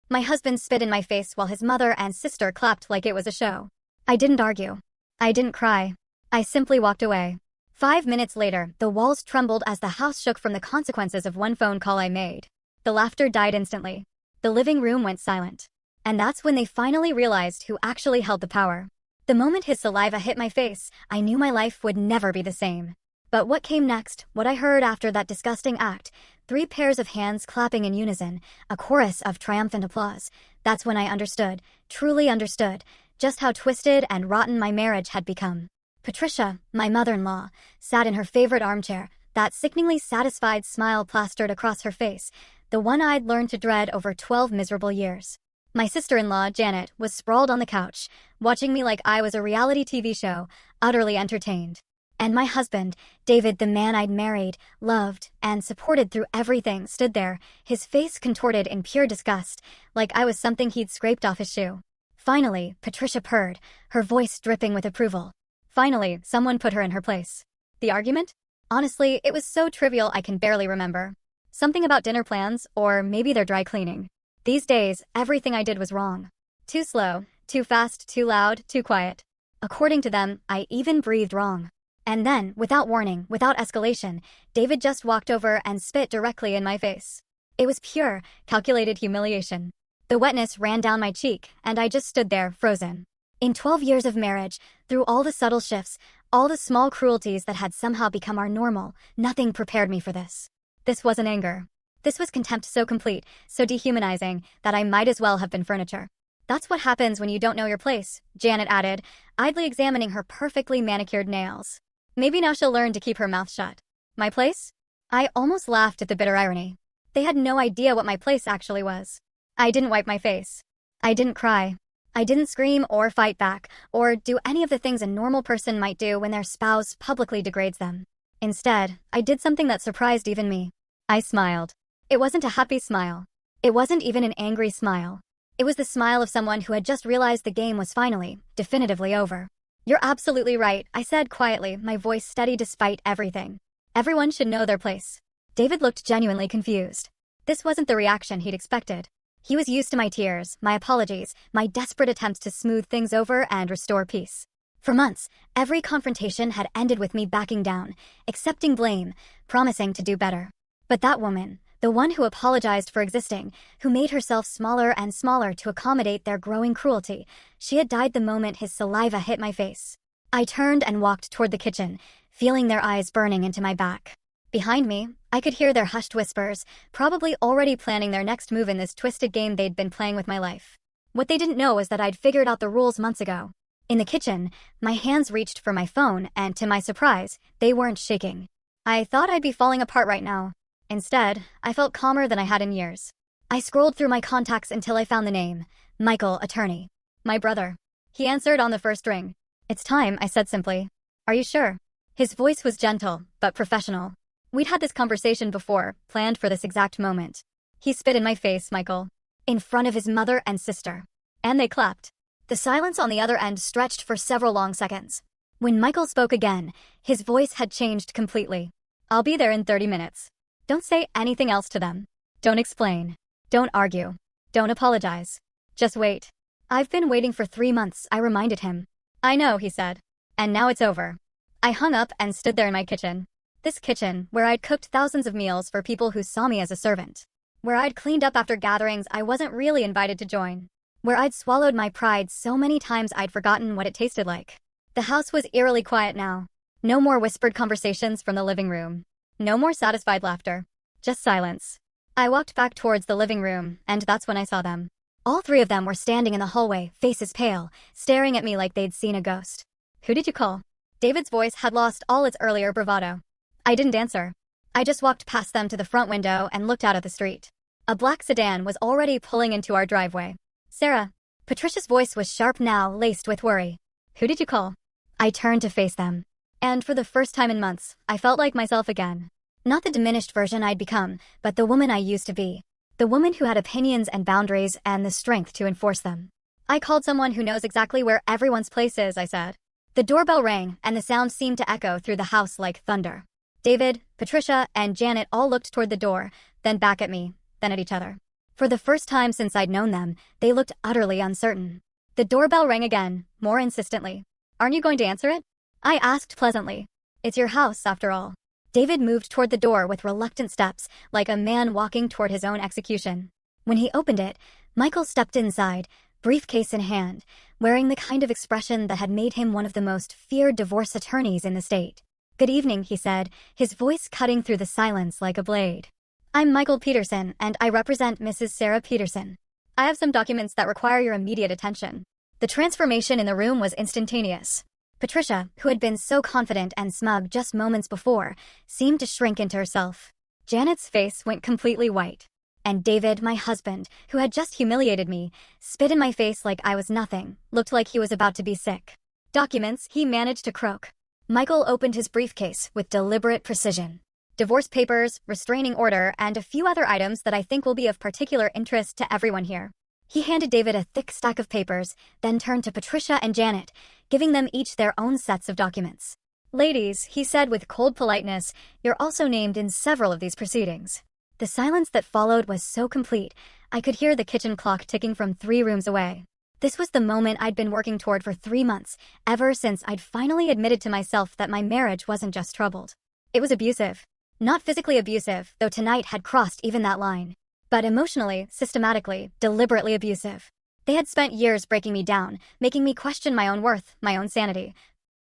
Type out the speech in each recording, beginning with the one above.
My husband spit in my face while his mother and sister clapped like it was a show. I didn't argue. I didn't cry. I simply walked away. 5 minutes later, the walls trembled as the house shook from the consequences of one phone call I made. The laughter died instantly. The living room went silent. And that's when they finally realized who actually held the power. The moment his saliva hit my face, I knew my life would never be the same. But what came next, what I heard after that disgusting act, 3 pairs of hands clapping in unison, a chorus of triumphant applause, that's when I understood, truly understood, just how twisted and rotten my marriage had become. Patricia, my mother-in-law, sat in her favorite armchair, that sickeningly satisfied smile plastered across her face, the one I'd learned to dread over 12 miserable years. My sister-in-law, Janet, was sprawled on the couch, watching me like I was a reality TV show, utterly entertained. And my husband, David, the man I'd married, loved, and supported through everything, stood there, his face contorted in pure disgust, like I was something he'd scraped off his shoe. Finally, Patricia purred, her voice dripping with approval. Finally, someone put her in her place. The argument? Honestly, it was so trivial I can barely remember. Something about dinner plans, or maybe their dry cleaning. These days, everything I did was wrong. Too slow, too fast, too loud, too quiet. According to them, I even breathed wrong. And then, without warning, without escalation, David just walked over and spit directly in my face. It was pure, calculated humiliation. The wetness ran down my cheek, and I just stood there, frozen. In 12 years of marriage, through all the subtle shifts, all the small cruelties that had somehow become our normal, nothing prepared me for this. This wasn't anger. This was contempt so complete, so dehumanizing, that I might as well have been furniture. That's what happens when you don't know your place, Janet added, idly examining her perfectly manicured nails. Maybe now she'll learn to keep her mouth shut. My place? I almost laughed at the bitter irony. They had no idea what my place actually was. I didn't wipe my face. I didn't cry. I didn't scream or fight back, or do any of the things a normal person might do when their spouse publicly degrades them. Instead, I did something that surprised even me. I smiled. It wasn't a happy smile. It wasn't even an angry smile. It was the smile of someone who had just realized the game was finally, definitively over. You're absolutely right, I said quietly, my voice steady despite everything. Everyone should know their place. David looked genuinely confused. This wasn't the reaction he'd expected. He was used to my tears, my apologies, my desperate attempts to smooth things over and restore peace. For months, every confrontation had ended with me backing down, accepting blame, promising to do better. But that woman, the one who apologized for existing, who made herself smaller and smaller to accommodate their growing cruelty, she had died the moment his saliva hit my face. I turned and walked toward the kitchen, feeling their eyes burning into my back. Behind me, I could hear their hushed whispers, probably already planning their next move in this twisted game they'd been playing with my life. What they didn't know was that I'd figured out the rules months ago. In the kitchen, my hands reached for my phone, and to my surprise, they weren't shaking. I thought I'd be falling apart right now. Instead, I felt calmer than I had in years. I scrolled through my contacts until I found the name, Michael, attorney. My brother. He answered on the first ring. It's time, I said simply. Are you sure? His voice was gentle, but professional. We'd had this conversation before, planned for this exact moment. He spit in my face, Michael. In front of his mother and sister. And they clapped. The silence on the other end stretched for several long seconds. When Michael spoke again, his voice had changed completely. I'll be there in 30 minutes. Don't say anything else to them. Don't explain. Don't argue. Don't apologize. Just wait. I've been waiting for 3 months, I reminded him. I know, he said. And now it's over. I hung up and stood there in my kitchen. This kitchen, where I'd cooked thousands of meals for people who saw me as a servant. Where I'd cleaned up after gatherings I wasn't really invited to join. Where I'd swallowed my pride so many times I'd forgotten what it tasted like. The house was eerily quiet now. No more whispered conversations from the living room. No more satisfied laughter. Just silence. I walked back towards the living room, and that's when I saw them. All 3 of them were standing in the hallway, faces pale, staring at me like they'd seen a ghost. Who did you call? David's voice had lost all its earlier bravado. I didn't answer. I just walked past them to the front window and looked out at the street. A black sedan was already pulling into our driveway. Sarah. Patricia's voice was sharp now, laced with worry. Who did you call? I turned to face them. And for the first time in months, I felt like myself again. Not the diminished version I'd become, but the woman I used to be. The woman who had opinions and boundaries and the strength to enforce them. I called someone who knows exactly where everyone's place is, I said. The doorbell rang, and the sound seemed to echo through the house like thunder. David, Patricia, and Janet all looked toward the door, then back at me, then at each other. For the first time since I'd known them, they looked utterly uncertain. The doorbell rang again, more insistently. "Aren't you going to answer it?" I asked pleasantly. "It's your house, after all." David moved toward the door with reluctant steps, like a man walking toward his own execution. When he opened it, Michael stepped inside, briefcase in hand, wearing the kind of expression that had made him one of the most feared divorce attorneys in the state. "Good evening," he said, his voice cutting through the silence like a blade. "I'm Michael Peterson, and I represent Mrs. Sarah Peterson. I have some documents that require your immediate attention." The transformation in the room was instantaneous. Patricia, who had been so confident and smug just moments before, seemed to shrink into herself. Janet's face went completely white. And David, my husband, who had just humiliated me, spit in my face like I was nothing, looked like he was about to be sick. "Documents," he managed to croak. Michael opened his briefcase with deliberate precision. "Divorce papers, restraining order, and a few other items that I think will be of particular interest to everyone here." He handed David a thick stack of papers, then turned to Patricia and Janet, giving them each their own sets of documents. "Ladies," he said with cold politeness, "you're also named in several of these proceedings." The silence that followed was so complete, I could hear the kitchen clock ticking from 3 rooms away. This was the moment I'd been working toward for 3 months, ever since I'd finally admitted to myself that my marriage wasn't just troubled. It was abusive. Not physically abusive, though tonight had crossed even that line. But emotionally, systematically, deliberately abusive. They had spent years breaking me down, making me question my own worth, my own sanity,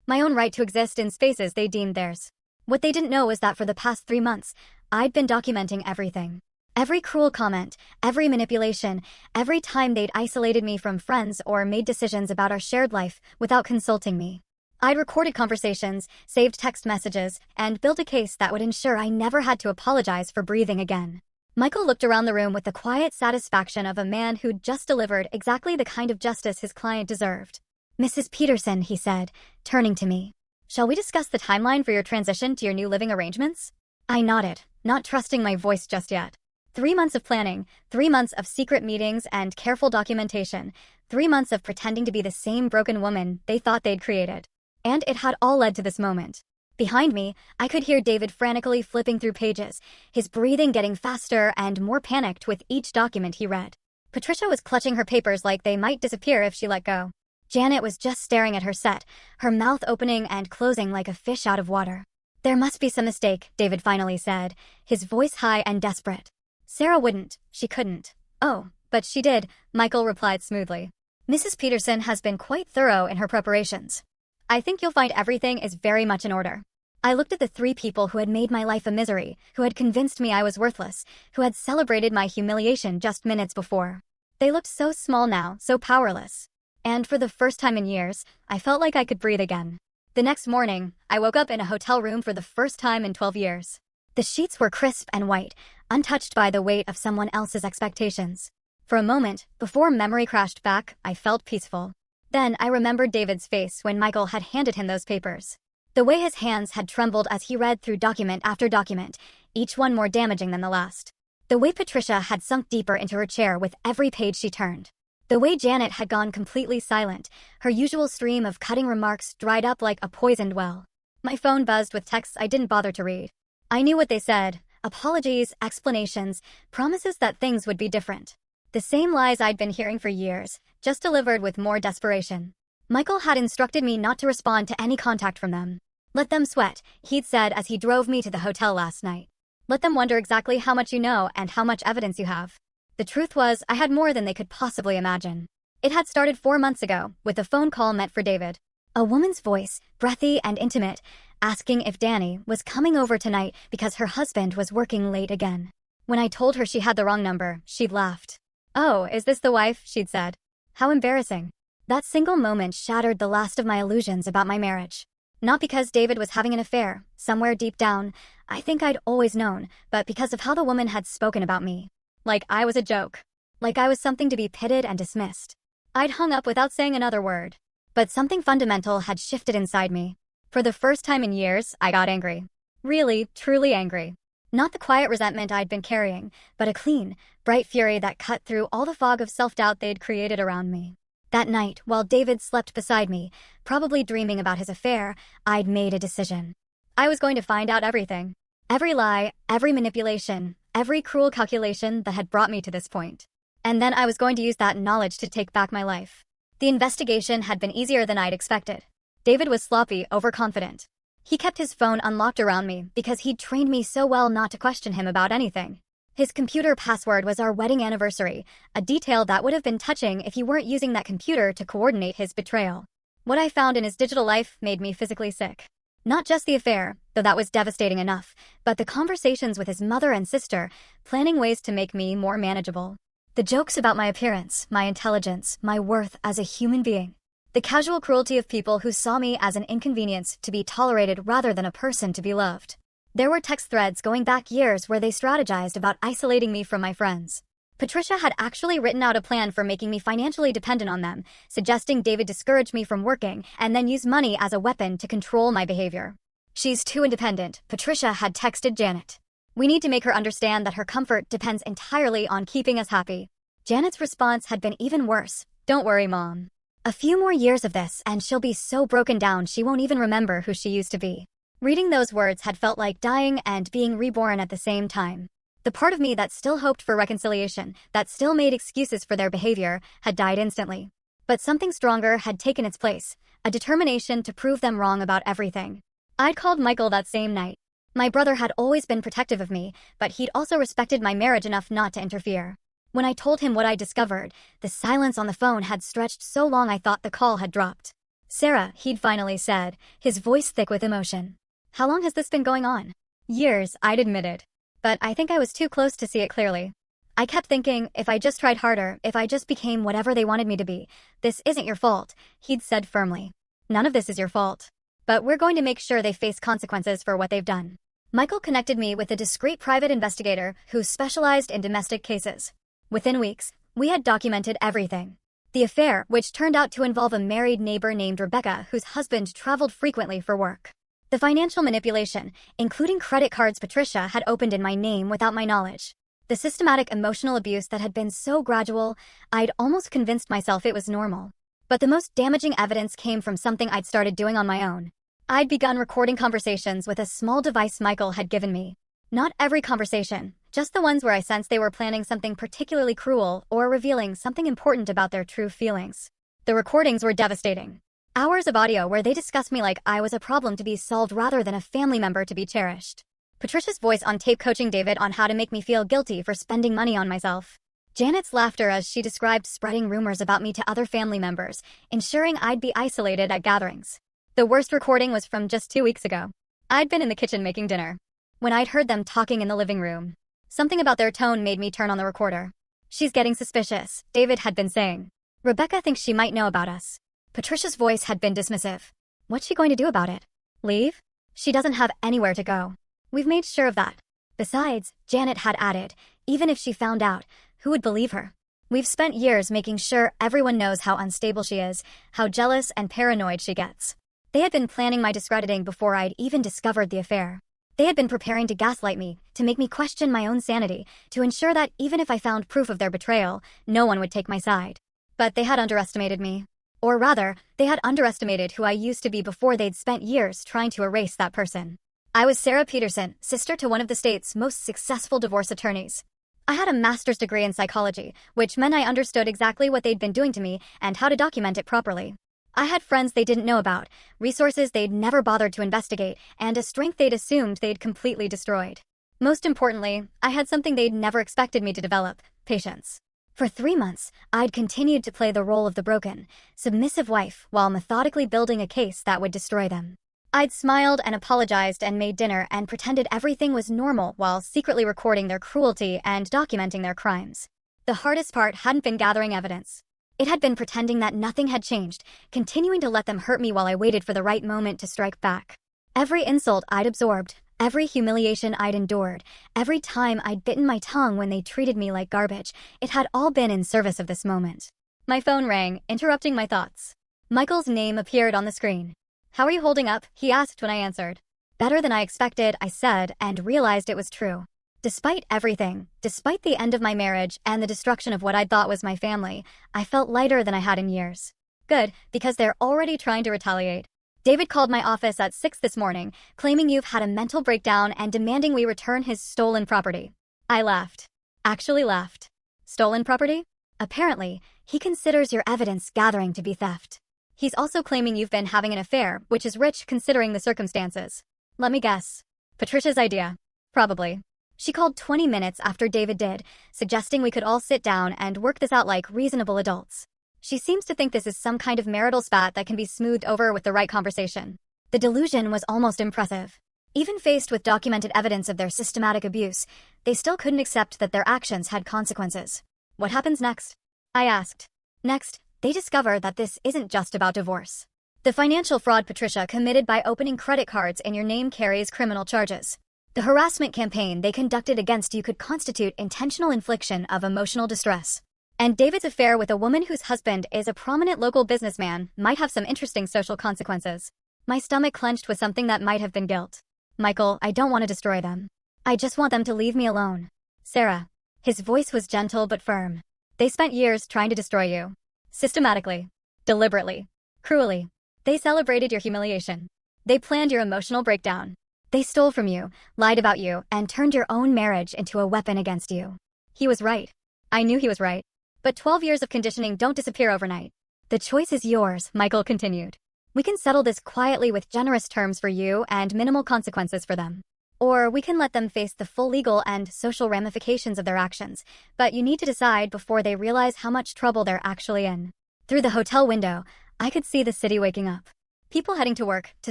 my own right to exist in spaces they deemed theirs. What they didn't know was that for the past 3 months, I'd been documenting everything. Every cruel comment, every manipulation, every time they'd isolated me from friends or made decisions about our shared life without consulting me. I'd recorded conversations, saved text messages, and built a case that would ensure I never had to apologize for breathing again. Michael looked around the room with the quiet satisfaction of a man who'd just delivered exactly the kind of justice his client deserved. "Mrs. Peterson," he said, turning to me. "Shall we discuss the timeline for your transition to your new living arrangements?" I nodded, not trusting my voice just yet. 3 months of planning, 3 months of secret meetings and careful documentation, 3 months of pretending to be the same broken woman they thought they'd created. And it had all led to this moment. Behind me, I could hear David frantically flipping through pages, his breathing getting faster and more panicked with each document he read. Patricia was clutching her papers like they might disappear if she let go. Janet was just staring at her set, her mouth opening and closing like a fish out of water. "There must be some mistake," David finally said, his voice high and desperate. "Sarah wouldn't. She couldn't." "Oh, but she did," Michael replied smoothly. "Mrs. Peterson has been quite thorough in her preparations. I think you'll find everything is very much in order." I looked at the 3 people who had made my life a misery, who had convinced me I was worthless, who had celebrated my humiliation just minutes before. They looked so small now, so powerless. And for the first time in years, I felt like I could breathe again. The next morning, I woke up in a hotel room for the first time in 12 years. The sheets were crisp and white, untouched by the weight of someone else's expectations. For a moment, before memory crashed back, I felt peaceful. Then I remembered David's face when Michael had handed him those papers. The way his hands had trembled as he read through document after document, each one more damaging than the last. The way Patricia had sunk deeper into her chair with every page she turned. The way Janet had gone completely silent, her usual stream of cutting remarks dried up like a poisoned well. My phone buzzed with texts I didn't bother to read. I knew what they said: apologies, explanations, promises that things would be different. The same lies I'd been hearing for years, just delivered with more desperation. Michael had instructed me not to respond to any contact from them. "Let them sweat," he'd said as he drove me to the hotel last night. "Let them wonder exactly how much you know and how much evidence you have." The truth was, I had more than they could possibly imagine. It had started 4 months ago, with a phone call meant for David. A woman's voice, breathy and intimate, asking if Danny was coming over tonight because her husband was working late again. When I told her she had the wrong number, she'd laughed. "Oh, is this the wife?" she'd said. How embarrassing. That single moment shattered the last of my illusions about my marriage. Not because David was having an affair, somewhere deep down, I think I'd always known, but because of how the woman had spoken about me. Like I was a joke. Like I was something to be pitted and dismissed. I'd hung up without saying another word. But something fundamental had shifted inside me. For the first time in years, I got angry. Really, truly angry. Not the quiet resentment I'd been carrying, but a clean, bright fury that cut through all the fog of self-doubt they'd created around me. That night, while David slept beside me, probably dreaming about his affair, I'd made a decision. I was going to find out everything. Every lie, every manipulation, every cruel calculation that had brought me to this point. And then I was going to use that knowledge to take back my life. The investigation had been easier than I'd expected. David was sloppy, overconfident. He kept his phone unlocked around me because he'd trained me so well not to question him about anything. His computer password was our wedding anniversary, a detail that would have been touching if he weren't using that computer to coordinate his betrayal. What I found in his digital life made me physically sick. Not just the affair, though that was devastating enough, but the conversations with his mother and sister, planning ways to make me more manageable. The jokes about my appearance, my intelligence, my worth as a human being. The casual cruelty of people who saw me as an inconvenience to be tolerated rather than a person to be loved. There were text threads going back years where they strategized about isolating me from my friends. Patricia had actually written out a plan for making me financially dependent on them, suggesting David discourage me from working and then use money as a weapon to control my behavior. "She's too independent," Patricia had texted Janet. "We need to make her understand that her comfort depends entirely on keeping us happy." Janet's response had been even worse. "Don't worry, Mom. A few more years of this and she'll be so broken down she won't even remember who she used to be." Reading those words had felt like dying and being reborn at the same time. The part of me that still hoped for reconciliation, that still made excuses for their behavior, had died instantly. But something stronger had taken its place, a determination to prove them wrong about everything. I'd called Michael that same night. My brother had always been protective of me, but he'd also respected my marriage enough not to interfere. When I told him what I discovered, the silence on the phone had stretched so long I thought the call had dropped. "Sarah," he'd finally said, his voice thick with emotion. "How long has this been going on?" "Years," I'd admitted. But I think I was too close to see it clearly. I kept thinking, if I just tried harder, if I just became whatever they wanted me to be. "This isn't your fault," he'd said firmly. "None of this is your fault. But we're going to make sure they face consequences for what they've done." Michael connected me with a discreet private investigator who specialized in domestic cases. Within weeks, we had documented everything. The affair, which turned out to involve a married neighbor named Rebecca whose husband traveled frequently for work. The financial manipulation, including credit cards Patricia had opened in my name without my knowledge. The systematic emotional abuse that had been so gradual, I'd almost convinced myself it was normal. But the most damaging evidence came from something I'd started doing on my own. I'd begun recording conversations with a small device Michael had given me. Not every conversation, just the ones where I sensed they were planning something particularly cruel or revealing something important about their true feelings. The recordings were devastating. Hours of audio where they discussed me like I was a problem to be solved rather than a family member to be cherished. Patricia's voice on tape coaching David on how to make me feel guilty for spending money on myself. Janet's laughter as she described spreading rumors about me to other family members, ensuring I'd be isolated at gatherings. The worst recording was from just 2 weeks ago. I'd been in the kitchen making dinner when I'd heard them talking in the living room. Something about their tone made me turn on the recorder. "She's getting suspicious," David had been saying. "Rebecca thinks she might know about us." Patricia's voice had been dismissive. "What's she going to do about it? Leave? She doesn't have anywhere to go. We've made sure of that. Besides," Janet had added, "even if she found out, who would believe her? We've spent years making sure everyone knows how unstable she is, how jealous and paranoid she gets." They had been planning my discrediting before I'd even discovered the affair. They had been preparing to gaslight me, to make me question my own sanity, to ensure that even if I found proof of their betrayal, no one would take my side. But they had underestimated me. Or rather, they had underestimated who I used to be before they'd spent years trying to erase that person. I was Sarah Peterson, sister to one of the state's most successful divorce attorneys. I had a master's degree in psychology, which meant I understood exactly what they'd been doing to me and how to document it properly. I had friends they didn't know about, resources they'd never bothered to investigate, and a strength they'd assumed they'd completely destroyed. Most importantly, I had something they'd never expected me to develop: patience. For 3 months, I'd continued to play the role of the broken, submissive wife while methodically building a case that would destroy them. I'd smiled and apologized and made dinner and pretended everything was normal while secretly recording their cruelty and documenting their crimes. The hardest part hadn't been gathering evidence. It had been pretending that nothing had changed, continuing to let them hurt me while I waited for the right moment to strike back. Every insult I'd absorbed, every humiliation I'd endured, every time I'd bitten my tongue when they treated me like garbage, it had all been in service of this moment. My phone rang, interrupting my thoughts. Michael's name appeared on the screen. "How are you holding up?" he asked when I answered. "Better than I expected," I said, and realized it was true. Despite everything, despite the end of my marriage and the destruction of what I thought was my family, I felt lighter than I had in years. Good, because they're already trying to retaliate. David called my office at 6 this morning, claiming you've had a mental breakdown and demanding we return his stolen property. I laughed. Actually laughed. Stolen property? Apparently, he considers your evidence gathering to be theft. He's also claiming you've been having an affair, which is rich considering the circumstances. Let me guess. Patricia's idea. Probably. She called 20 minutes after David did, suggesting we could all sit down and work this out like reasonable adults. She seems to think this is some kind of marital spat that can be smoothed over with the right conversation. The delusion was almost impressive. Even faced with documented evidence of their systematic abuse, they still couldn't accept that their actions had consequences. What happens next? I asked. Next, they discover that this isn't just about divorce. The financial fraud Patricia committed by opening credit cards in your name carries criminal charges. The harassment campaign they conducted against you could constitute intentional infliction of emotional distress. And David's affair with a woman whose husband is a prominent local businessman might have some interesting social consequences. My stomach clenched with something that might have been guilt. Michael, I don't want to destroy them. I just want them to leave me alone. Sarah. His voice was gentle but firm. They spent years trying to destroy you. Systematically. Deliberately. Cruelly. They celebrated your humiliation. They planned your emotional breakdown. They stole from you, lied about you, and turned your own marriage into a weapon against you. He was right. I knew he was right. But 12 years of conditioning don't disappear overnight. The choice is yours, Michael continued. We can settle this quietly with generous terms for you and minimal consequences for them. Or we can let them face the full legal and social ramifications of their actions, but you need to decide before they realize how much trouble they're actually in. Through the hotel window, I could see the city waking up. People heading to work, to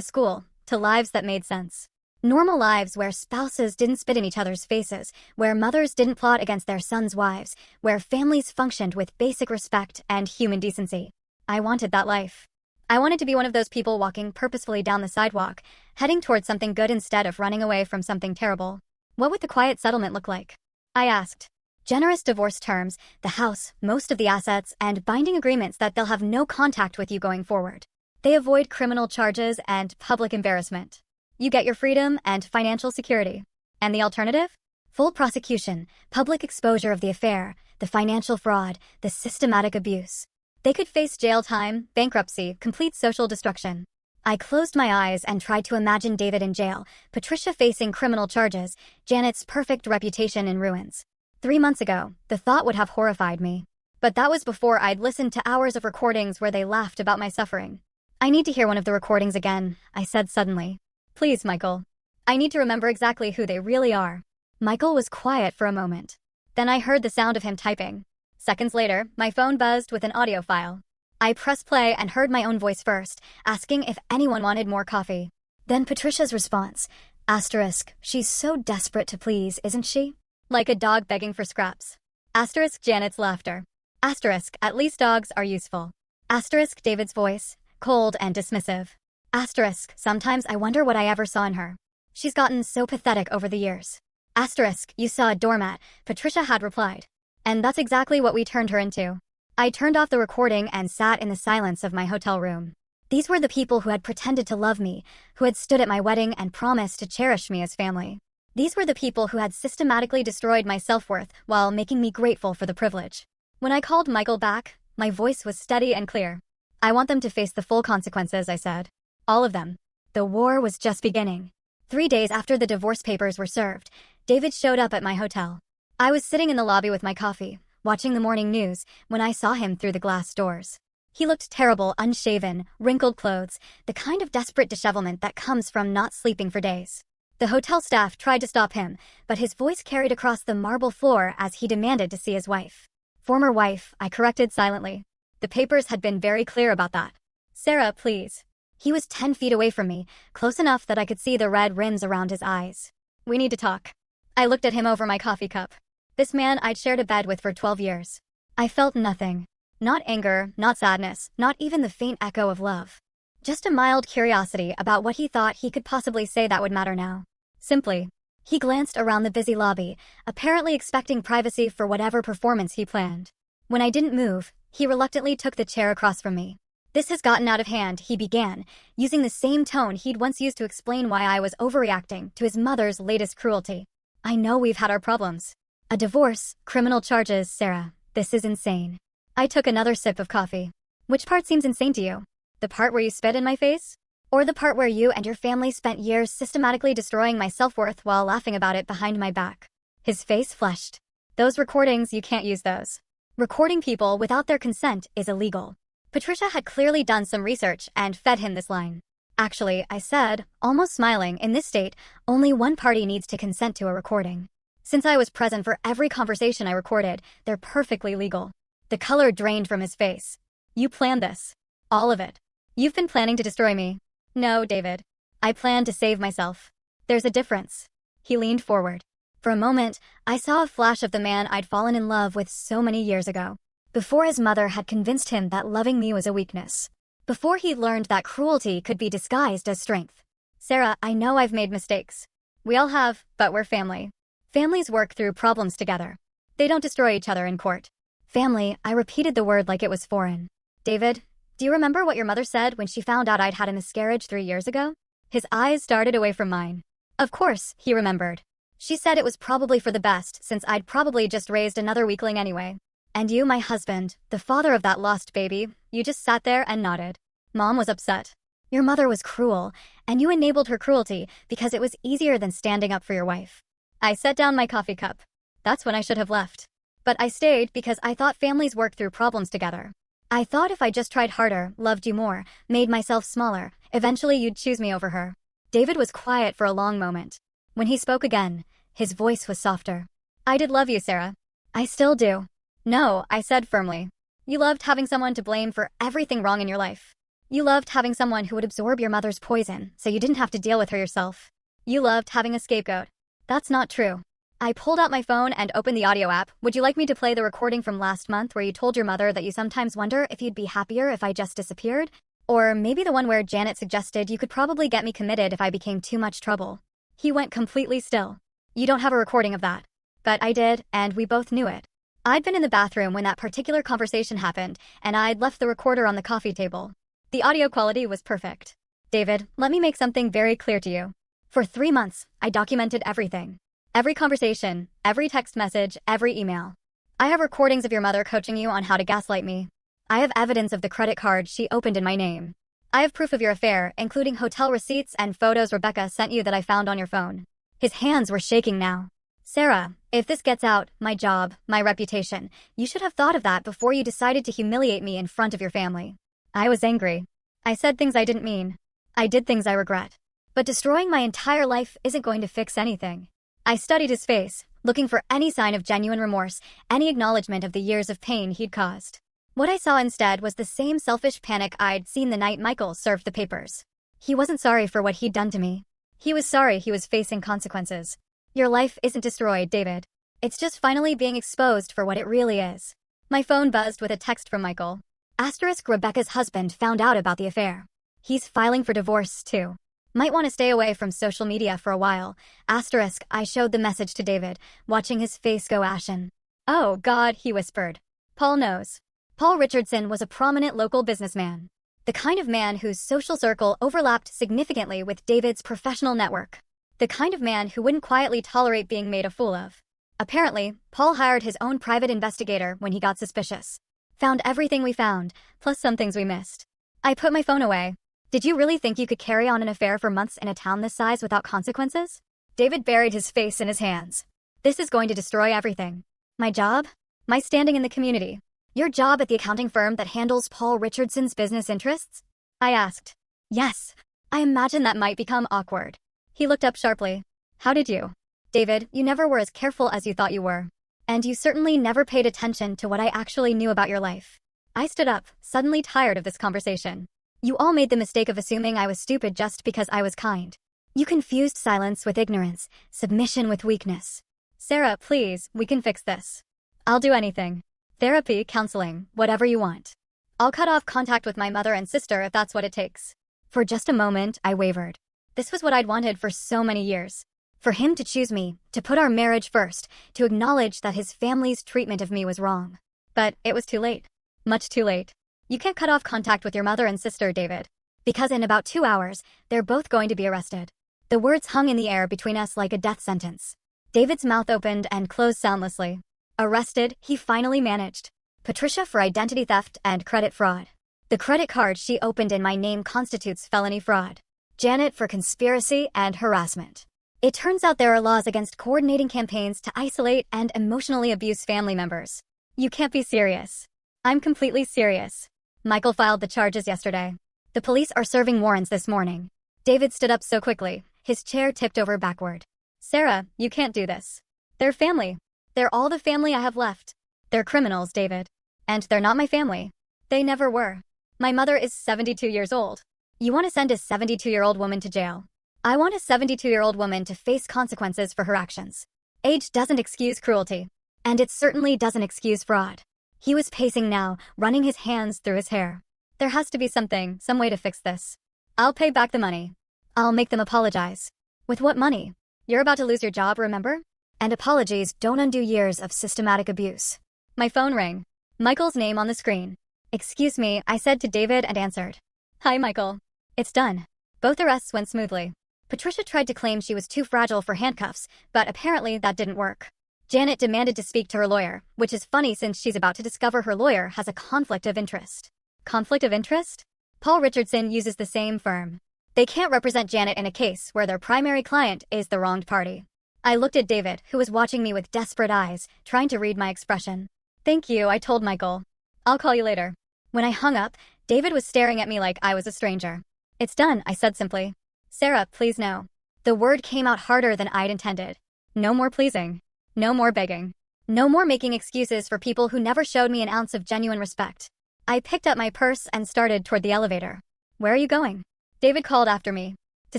school, to lives that made sense. Normal lives where spouses didn't spit in each other's faces, where mothers didn't plot against their sons' wives, where families functioned with basic respect and human decency. I wanted that life. I wanted to be one of those people walking purposefully down the sidewalk, heading towards something good instead of running away from something terrible. What would the quiet settlement look like? I asked. Generous divorce terms, the house, most of the assets, and binding agreements that they'll have no contact with you going forward. They avoid criminal charges and public embarrassment. You get your freedom and financial security. And the alternative? Full prosecution, public exposure of the affair, the financial fraud, the systematic abuse. They could face jail time, bankruptcy, complete social destruction. I closed my eyes and tried to imagine David in jail, Patricia facing criminal charges, Janet's perfect reputation in ruins. 3 months ago, the thought would have horrified me. But that was before I'd listened to hours of recordings where they laughed about my suffering. I need to hear one of the recordings again, I said suddenly. Please, Michael. I need to remember exactly who they really are. Michael was quiet for a moment. Then I heard the sound of him typing. Seconds later, my phone buzzed with an audio file. I pressed play and heard my own voice first, asking if anyone wanted more coffee. Then Patricia's response. Asterisk, she's so desperate to please, isn't she? Like a dog begging for scraps. Asterisk, Janet's laughter. Asterisk, at least dogs are useful. Asterisk, David's voice, cold and dismissive. Asterisk, sometimes I wonder what I ever saw in her. She's gotten so pathetic over the years. Asterisk, you saw a doormat, Patricia had replied. And that's exactly what we turned her into. I turned off the recording and sat in the silence of my hotel room. These were the people who had pretended to love me, who had stood at my wedding and promised to cherish me as family. These were the people who had systematically destroyed my self-worth while making me grateful for the privilege. When I called Michael back, my voice was steady and clear. I want them to face the full consequences, I said. All of them. The war was just beginning. 3 days after the divorce papers were served, David showed up at my hotel. I was sitting in the lobby with my coffee, watching the morning news, when I saw him through the glass doors. He looked terrible, unshaven, wrinkled clothes, the kind of desperate dishevelment that comes from not sleeping for days. The hotel staff tried to stop him, but his voice carried across the marble floor as he demanded to see his wife. Former wife, I corrected silently. The papers had been very clear about that. Sarah, please. He was 10 feet away from me, close enough that I could see the red rims around his eyes. We need to talk. I looked at him over my coffee cup. This man I'd shared a bed with for 12 years. I felt nothing. Not anger, not sadness, not even the faint echo of love. Just a mild curiosity about what he thought he could possibly say that would matter now. Simply. He glanced around the busy lobby, apparently expecting privacy for whatever performance he planned. When I didn't move, he reluctantly took the chair across from me. This has gotten out of hand, he began, using the same tone he'd once used to explain why I was overreacting to his mother's latest cruelty. I know we've had our problems. A divorce, criminal charges, Sarah. This is insane. I took another sip of coffee. Which part seems insane to you? The part where you spit in my face? Or the part where you and your family spent years systematically destroying my self-worth while laughing about it behind my back? His face flushed. Those recordings, you can't use those. Recording people without their consent is illegal. Patricia had clearly done some research and fed him this line. Actually, I said, almost smiling, in this state, only one party needs to consent to a recording. Since I was present for every conversation I recorded, they're perfectly legal. The color drained from his face. You planned this. All of it. You've been planning to destroy me. No, David. I planned to save myself. There's a difference. He leaned forward. For a moment, I saw a flash of the man I'd fallen in love with so many years ago. Before his mother had convinced him that loving me was a weakness. Before he'd learned that cruelty could be disguised as strength. Sarah, I know I've made mistakes. We all have, but we're family. Families work through problems together. They don't destroy each other in court. Family, I repeated the word like it was foreign. David, do you remember what your mother said when she found out I'd had a miscarriage 3 years ago? His eyes darted away from mine. Of course, he remembered. She said it was probably for the best, since I'd probably just raised another weakling anyway. And you, my husband, the father of that lost baby, you just sat there and nodded. Mom was upset. Your mother was cruel, and you enabled her cruelty because it was easier than standing up for your wife. I set down my coffee cup. That's when I should have left. But I stayed because I thought families work through problems together. I thought if I just tried harder, loved you more, made myself smaller, eventually you'd choose me over her. David was quiet for a long moment. When he spoke again, his voice was softer. I did love you, Sarah. I still do. No, I said firmly. You loved having someone to blame for everything wrong in your life. You loved having someone who would absorb your mother's poison, so you didn't have to deal with her yourself. You loved having a scapegoat. That's not true. I pulled out my phone and opened the audio app. Would you like me to play the recording from last month where you told your mother that you sometimes wonder if you'd be happier if I just disappeared? Or maybe the one where Janet suggested you could probably get me committed if I became too much trouble. He went completely still. You don't have a recording of that. But I did, and we both knew it. I'd been in the bathroom when that particular conversation happened, and I'd left the recorder on the coffee table. The audio quality was perfect. David, let me make something very clear to you. For 3 months, I documented everything. Every conversation, every text message, every email. I have recordings of your mother coaching you on how to gaslight me. I have evidence of the credit card she opened in my name. I have proof of your affair, including hotel receipts and photos Rebecca sent you that I found on your phone. His hands were shaking now. Sarah, if this gets out, my job, my reputation, you should have thought of that before you decided to humiliate me in front of your family. I was angry. I said things I didn't mean. I did things I regret. But destroying my entire life isn't going to fix anything. I studied his face, looking for any sign of genuine remorse, any acknowledgement of the years of pain he'd caused. What I saw instead was the same selfish panic I'd seen the night Michael served the papers. He wasn't sorry for what he'd done to me. He was sorry he was facing consequences. Your life isn't destroyed, David. It's just finally being exposed for what it really is. My phone buzzed with a text from Michael. Asterisk Rebecca's husband found out about the affair. He's filing for divorce, too. Might want to stay away from social media for a while. Asterisk, I showed the message to David, watching his face go ashen. Oh, God, he whispered. Paul knows. Paul Richardson was a prominent local businessman. The kind of man whose social circle overlapped significantly with David's professional network. The kind of man who wouldn't quietly tolerate being made a fool of. Apparently, Paul hired his own private investigator when he got suspicious. Found everything we found, plus some things we missed. I put my phone away. Did you really think you could carry on an affair for months in a town this size without consequences? David buried his face in his hands. This is going to destroy everything. My job? My standing in the community. Your job at the accounting firm that handles Paul Richardson's business interests? I asked. Yes. I imagine that might become awkward. He looked up sharply. How did you? David, you never were as careful as you thought you were. And you certainly never paid attention to what I actually knew about your life. I stood up, suddenly tired of this conversation. You all made the mistake of assuming I was stupid just because I was kind. You confused silence with ignorance, submission with weakness. Sarah, please, we can fix this. I'll do anything. Therapy, counseling, whatever you want. I'll cut off contact with my mother and sister if that's what it takes. For just a moment, I wavered. This was what I'd wanted for so many years. For him to choose me, to put our marriage first, to acknowledge that his family's treatment of me was wrong. But it was too late. Much too late. You can't cut off contact with your mother and sister, David. Because in about 2 hours, they're both going to be arrested. The words hung in the air between us like a death sentence. David's mouth opened and closed soundlessly. Arrested, he finally managed. Patricia for identity theft and credit fraud. The credit card she opened in my name constitutes felony fraud. Janet for conspiracy and harassment. It turns out there are laws against coordinating campaigns to isolate and emotionally abuse family members. You can't be serious. I'm completely serious. Michael filed the charges yesterday. The police are serving warrants this morning. David stood up so quickly, his chair tipped over backward. Sarah, you can't do this. They're family. They're all the family I have left. They're criminals, David. And they're not my family. They never were. My mother is 72 years old. You want to send a 72-year-old woman to jail. I want a 72-year-old woman to face consequences for her actions. Age doesn't excuse cruelty. And it certainly doesn't excuse fraud. He was pacing now, running his hands through his hair. There has to be some way to fix this. I'll pay back the money. I'll make them apologize. With what money? You're about to lose your job, remember? And apologies don't undo years of systematic abuse. My phone rang. Michael's name on the screen. Excuse me, I said to David and answered. Hi, Michael. It's done. Both arrests went smoothly. Patricia tried to claim she was too fragile for handcuffs, but apparently that didn't work. Janet demanded to speak to her lawyer, which is funny since she's about to discover her lawyer has a conflict of interest. Conflict of interest? Paul Richardson uses the same firm. They can't represent Janet in a case where their primary client is the wronged party. I looked at David, who was watching me with desperate eyes, trying to read my expression. Thank you, I told Michael. I'll call you later. When I hung up, David was staring at me like I was a stranger. It's done, I said simply. Sarah, please no. The word came out harder than I'd intended. No more pleasing. No more begging. No more making excuses for people who never showed me an ounce of genuine respect. I picked up my purse and started toward the elevator. Where are you going? David called after me. To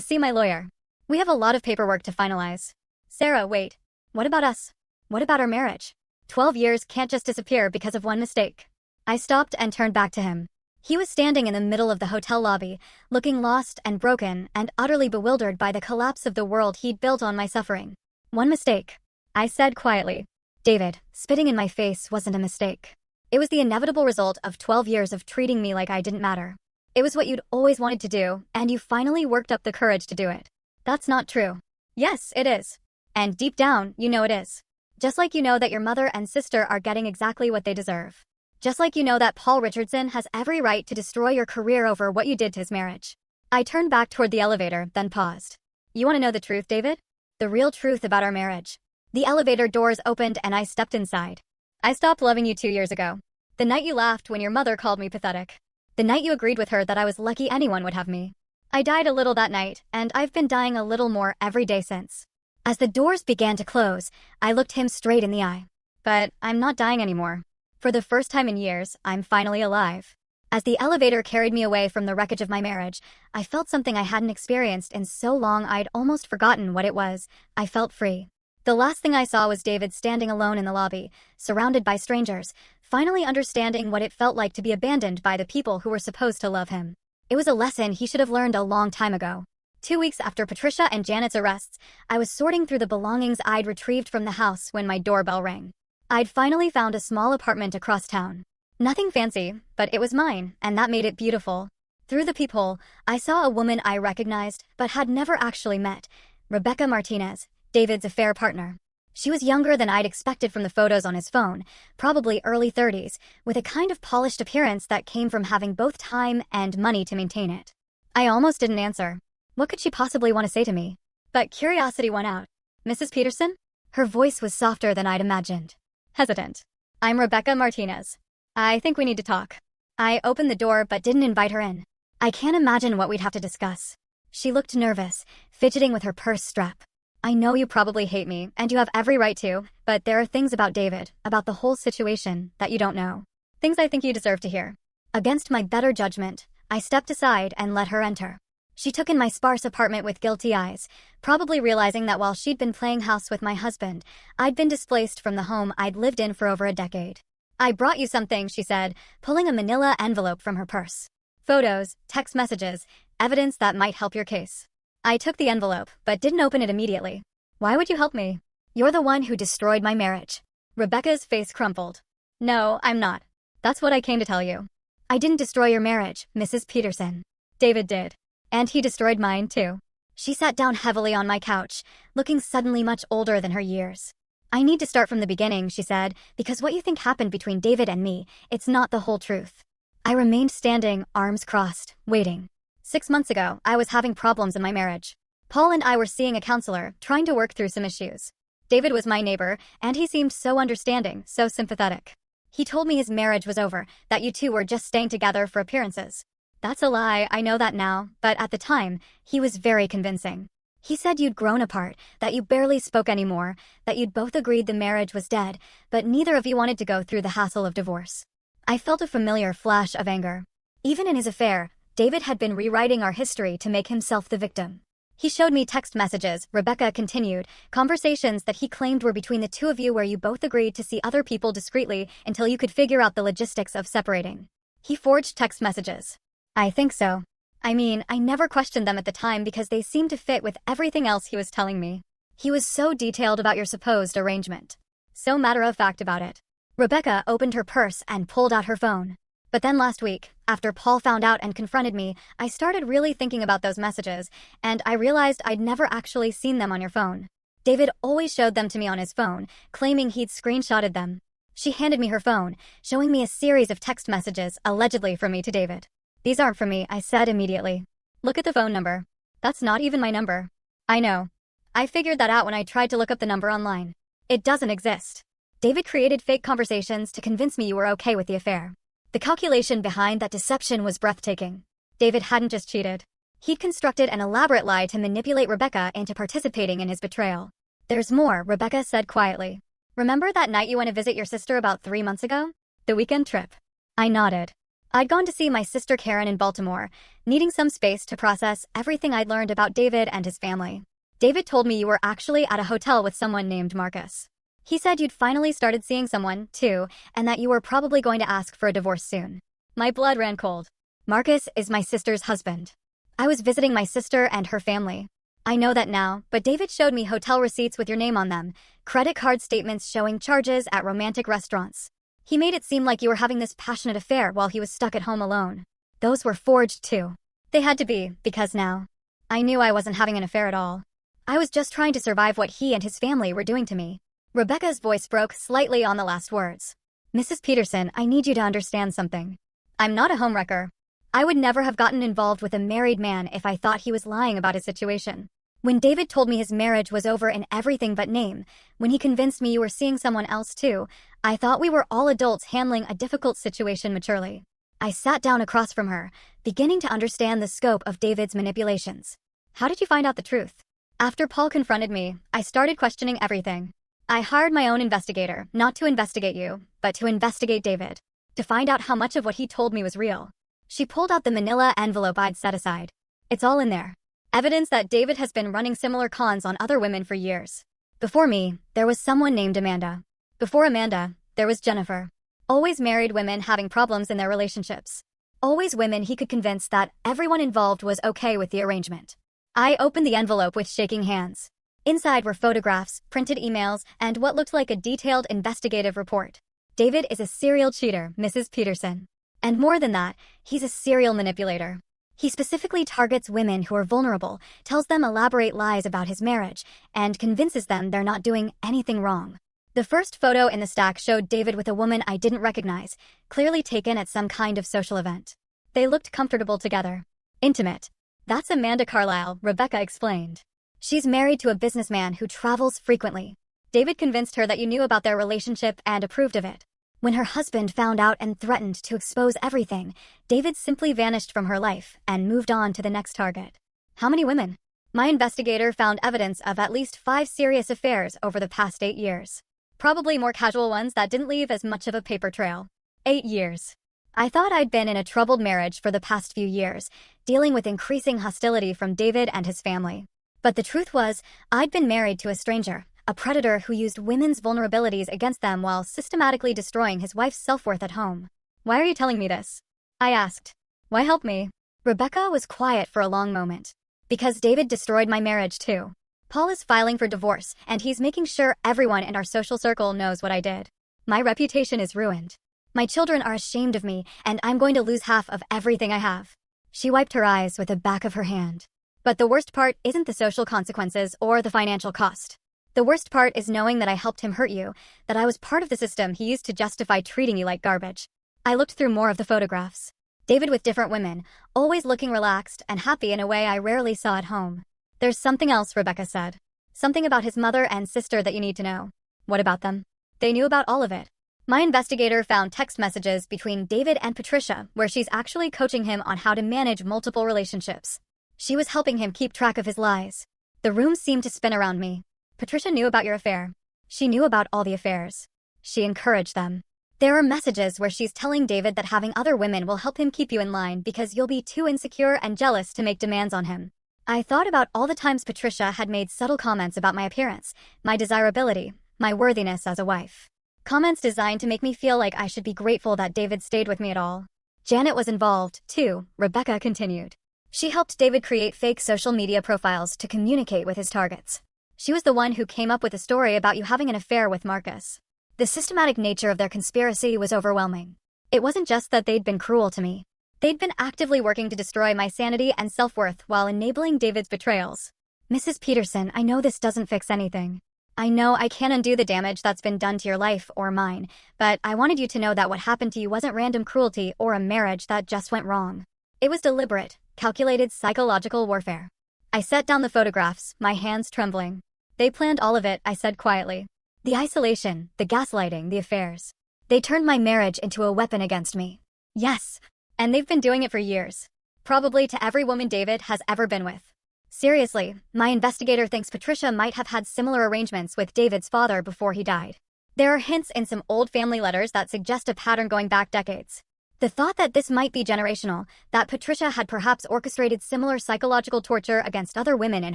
see my lawyer. We have a lot of paperwork to finalize. Sarah, wait. What about us? What about our marriage? 12 years can't just disappear because of one mistake. I stopped and turned back to him. He was standing in the middle of the hotel lobby, looking lost and broken and utterly bewildered by the collapse of the world he'd built on my suffering. One mistake. I said quietly. David, spitting in my face wasn't a mistake. It was the inevitable result of 12 years of treating me like I didn't matter. It was what you'd always wanted to do, and you finally worked up the courage to do it. That's not true. Yes, it is. And deep down, you know it is. Just like you know that your mother and sister are getting exactly what they deserve. Just like you know that Paul Richardson has every right to destroy your career over what you did to his marriage. I turned back toward the elevator, then paused. You want to know the truth, David? The real truth about our marriage. The elevator doors opened and I stepped inside. I stopped loving you 2 years ago. The night you laughed when your mother called me pathetic. The night you agreed with her that I was lucky anyone would have me. I died a little that night, and I've been dying a little more every day since. As the doors began to close, I looked him straight in the eye. But I'm not dying anymore. For the first time in years, I'm finally alive. As the elevator carried me away from the wreckage of my marriage, I felt something I hadn't experienced in so long I'd almost forgotten what it was. I felt free. The last thing I saw was David standing alone in the lobby, surrounded by strangers, finally understanding what it felt like to be abandoned by the people who were supposed to love him. It was a lesson he should have learned a long time ago. 2 weeks after Patricia and Janet's arrests, I was sorting through the belongings I'd retrieved from the house when my doorbell rang. I'd finally found a small apartment across town. Nothing fancy, but it was mine, and that made it beautiful. Through the peephole, I saw a woman I recognized but had never actually met, Rebecca Martinez, David's affair partner. She was younger than I'd expected from the photos on his phone, probably early 30s, with a kind of polished appearance that came from having both time and money to maintain it. I almost didn't answer. What could she possibly want to say to me? But curiosity won out. Mrs. Peterson? Her voice was softer than I'd imagined. Hesitant. I'm Rebecca Martinez. I think we need to talk. I opened the door but didn't invite her in. I can't imagine what we'd have to discuss. She looked nervous, fidgeting with her purse strap. I know you probably hate me, and you have every right to, but there are things about David, about the whole situation, that you don't know. Things I think you deserve to hear. Against my better judgment, I stepped aside and let her enter. She took in my sparse apartment with guilty eyes, probably realizing that while she'd been playing house with my husband, I'd been displaced from the home I'd lived in for over a decade. I brought you something, she said, pulling a manila envelope from her purse. Photos, text messages, evidence that might help your case. I took the envelope, but didn't open it immediately. Why would you help me? You're the one who destroyed my marriage. Rebecca's face crumpled. No, I'm not. That's what I came to tell you. I didn't destroy your marriage, Mrs. Peterson. David did. And he destroyed mine, too. She sat down heavily on my couch, looking suddenly much older than her years. I need to start from the beginning, she said, because what you think happened between David and me, it's not the whole truth. I remained standing, arms crossed, waiting. 6 months ago, I was having problems in my marriage. Paul and I were seeing a counselor, trying to work through some issues. David was my neighbor, and he seemed so understanding, so sympathetic. He told me his marriage was over, that you two were just staying together for appearances. That's a lie, I know that now, but at the time, he was very convincing. He said you'd grown apart, that you barely spoke anymore, that you'd both agreed the marriage was dead, but neither of you wanted to go through the hassle of divorce. I felt a familiar flash of anger. Even in his affair, David had been rewriting our history to make himself the victim. He showed me text messages, Rebecca continued, conversations that he claimed were between the two of you where you both agreed to see other people discreetly until you could figure out the logistics of separating. He forged text messages. I think so. I mean, I never questioned them at the time because they seemed to fit with everything else he was telling me. He was so detailed about your supposed arrangement. So matter-of-fact about it. Rebecca opened her purse and pulled out her phone. But then last week, after Paul found out and confronted me, I started really thinking about those messages, and I realized I'd never actually seen them on your phone. David always showed them to me on his phone, claiming he'd screenshotted them. She handed me her phone, showing me a series of text messages allegedly from me to David. These aren't from me, I said immediately. Look at the phone number. That's not even my number. I know. I figured that out when I tried to look up the number online. It doesn't exist. David created fake conversations to convince me you were okay with the affair. The calculation behind that deception was breathtaking. David hadn't just cheated. He'd constructed an elaborate lie to manipulate Rebecca into participating in his betrayal. There's more, Rebecca said quietly. Remember that night you went to visit your sister about 3 months ago? The weekend trip. I nodded. I'd gone to see my sister Karen in Baltimore, needing some space to process everything I'd learned about David and his family. David told me you were actually at a hotel with someone named Marcus. He said you'd finally started seeing someone, too, and that you were probably going to ask for a divorce soon. My blood ran cold. Marcus is my sister's husband. I was visiting my sister and her family. I know that now, but David showed me hotel receipts with your name on them, credit card statements showing charges at romantic restaurants. He made it seem like you were having this passionate affair while he was stuck at home alone. Those were forged, too. They had to be, because now. I knew I wasn't having an affair at all. I was just trying to survive what he and his family were doing to me. Rebecca's voice broke slightly on the last words. Mrs. Peterson, I need you to understand something. I'm not a homewrecker. I would never have gotten involved with a married man if I thought he was lying about his situation. When David told me his marriage was over in everything but name, when he convinced me you were seeing someone else too, I thought we were all adults handling a difficult situation maturely. I sat down across from her, beginning to understand the scope of David's manipulations. How did you find out the truth? After Paul confronted me, I started questioning everything. I hired my own investigator, not to investigate you, but to investigate David, to find out how much of what he told me was real. She pulled out the manila envelope I'd set aside. It's all in there. Evidence that David has been running similar cons on other women for years. Before me, there was someone named Amanda. Before Amanda, there was Jennifer. Always married women having problems in their relationships. Always women he could convince that everyone involved was okay with the arrangement. I opened the envelope with shaking hands. Inside were photographs, printed emails, and what looked like a detailed investigative report. David is a serial cheater, Mrs. Peterson. And more than that, he's a serial manipulator. He specifically targets women who are vulnerable, tells them elaborate lies about his marriage, and convinces them they're not doing anything wrong. The first photo in the stack showed David with a woman I didn't recognize, clearly taken at some kind of social event. They looked comfortable together. Intimate. That's Amanda Carlisle, Rebecca explained. She's married to a businessman who travels frequently. David convinced her that you knew about their relationship and approved of it. When her husband found out and threatened to expose everything, David simply vanished from her life and moved on to the next target. How many women? My investigator found evidence of at least 5 serious affairs over the past 8 years. Probably more casual ones that didn't leave as much of a paper trail. 8 years. I thought I'd been in a troubled marriage for the past few years, dealing with increasing hostility from David and his family. But the truth was, I'd been married to a stranger, a predator who used women's vulnerabilities against them while systematically destroying his wife's self-worth at home. Why are you telling me this? I asked. Why help me? Rebecca was quiet for a long moment. Because David destroyed my marriage too. Paul is filing for divorce, and he's making sure everyone in our social circle knows what I did. My reputation is ruined. My children are ashamed of me, and I'm going to lose half of everything I have. She wiped her eyes with the back of her hand. But the worst part isn't the social consequences or the financial cost. The worst part is knowing that I helped him hurt you, that I was part of the system he used to justify treating you like garbage. I looked through more of the photographs. David with different women, always looking relaxed and happy in a way I rarely saw at home. There's something else, Rebecca said. Something about his mother and sister that you need to know. What about them? They knew about all of it. My investigator found text messages between David and Patricia where she's actually coaching him on how to manage multiple relationships. She was helping him keep track of his lies. The room seemed to spin around me. Patricia knew about your affair. She knew about all the affairs. She encouraged them. There are messages where she's telling David that having other women will help him keep you in line because you'll be too insecure and jealous to make demands on him. I thought about all the times Patricia had made subtle comments about my appearance, my desirability, my worthiness as a wife. Comments designed to make me feel like I should be grateful that David stayed with me at all. Janet was involved, too, Rebecca continued. She helped David create fake social media profiles to communicate with his targets. She was the one who came up with the story about you having an affair with Marcus. The systematic nature of their conspiracy was overwhelming. It wasn't just that they'd been cruel to me. They'd been actively working to destroy my sanity and self-worth while enabling David's betrayals. Mrs. Peterson, I know this doesn't fix anything. I know I can't undo the damage that's been done to your life or mine, but I wanted you to know that what happened to you wasn't random cruelty or a marriage that just went wrong. It was deliberate, calculated psychological warfare. I set down the photographs, my hands trembling. They planned all of it, I said quietly. The isolation, the gaslighting, the affairs. They turned my marriage into a weapon against me. Yes, and they've been doing it for years. Probably to every woman David has ever been with. Seriously, my investigator thinks Patricia might have had similar arrangements with David's father before he died. There are hints in some old family letters that suggest a pattern going back decades. The thought that this might be generational, that Patricia had perhaps orchestrated similar psychological torture against other women in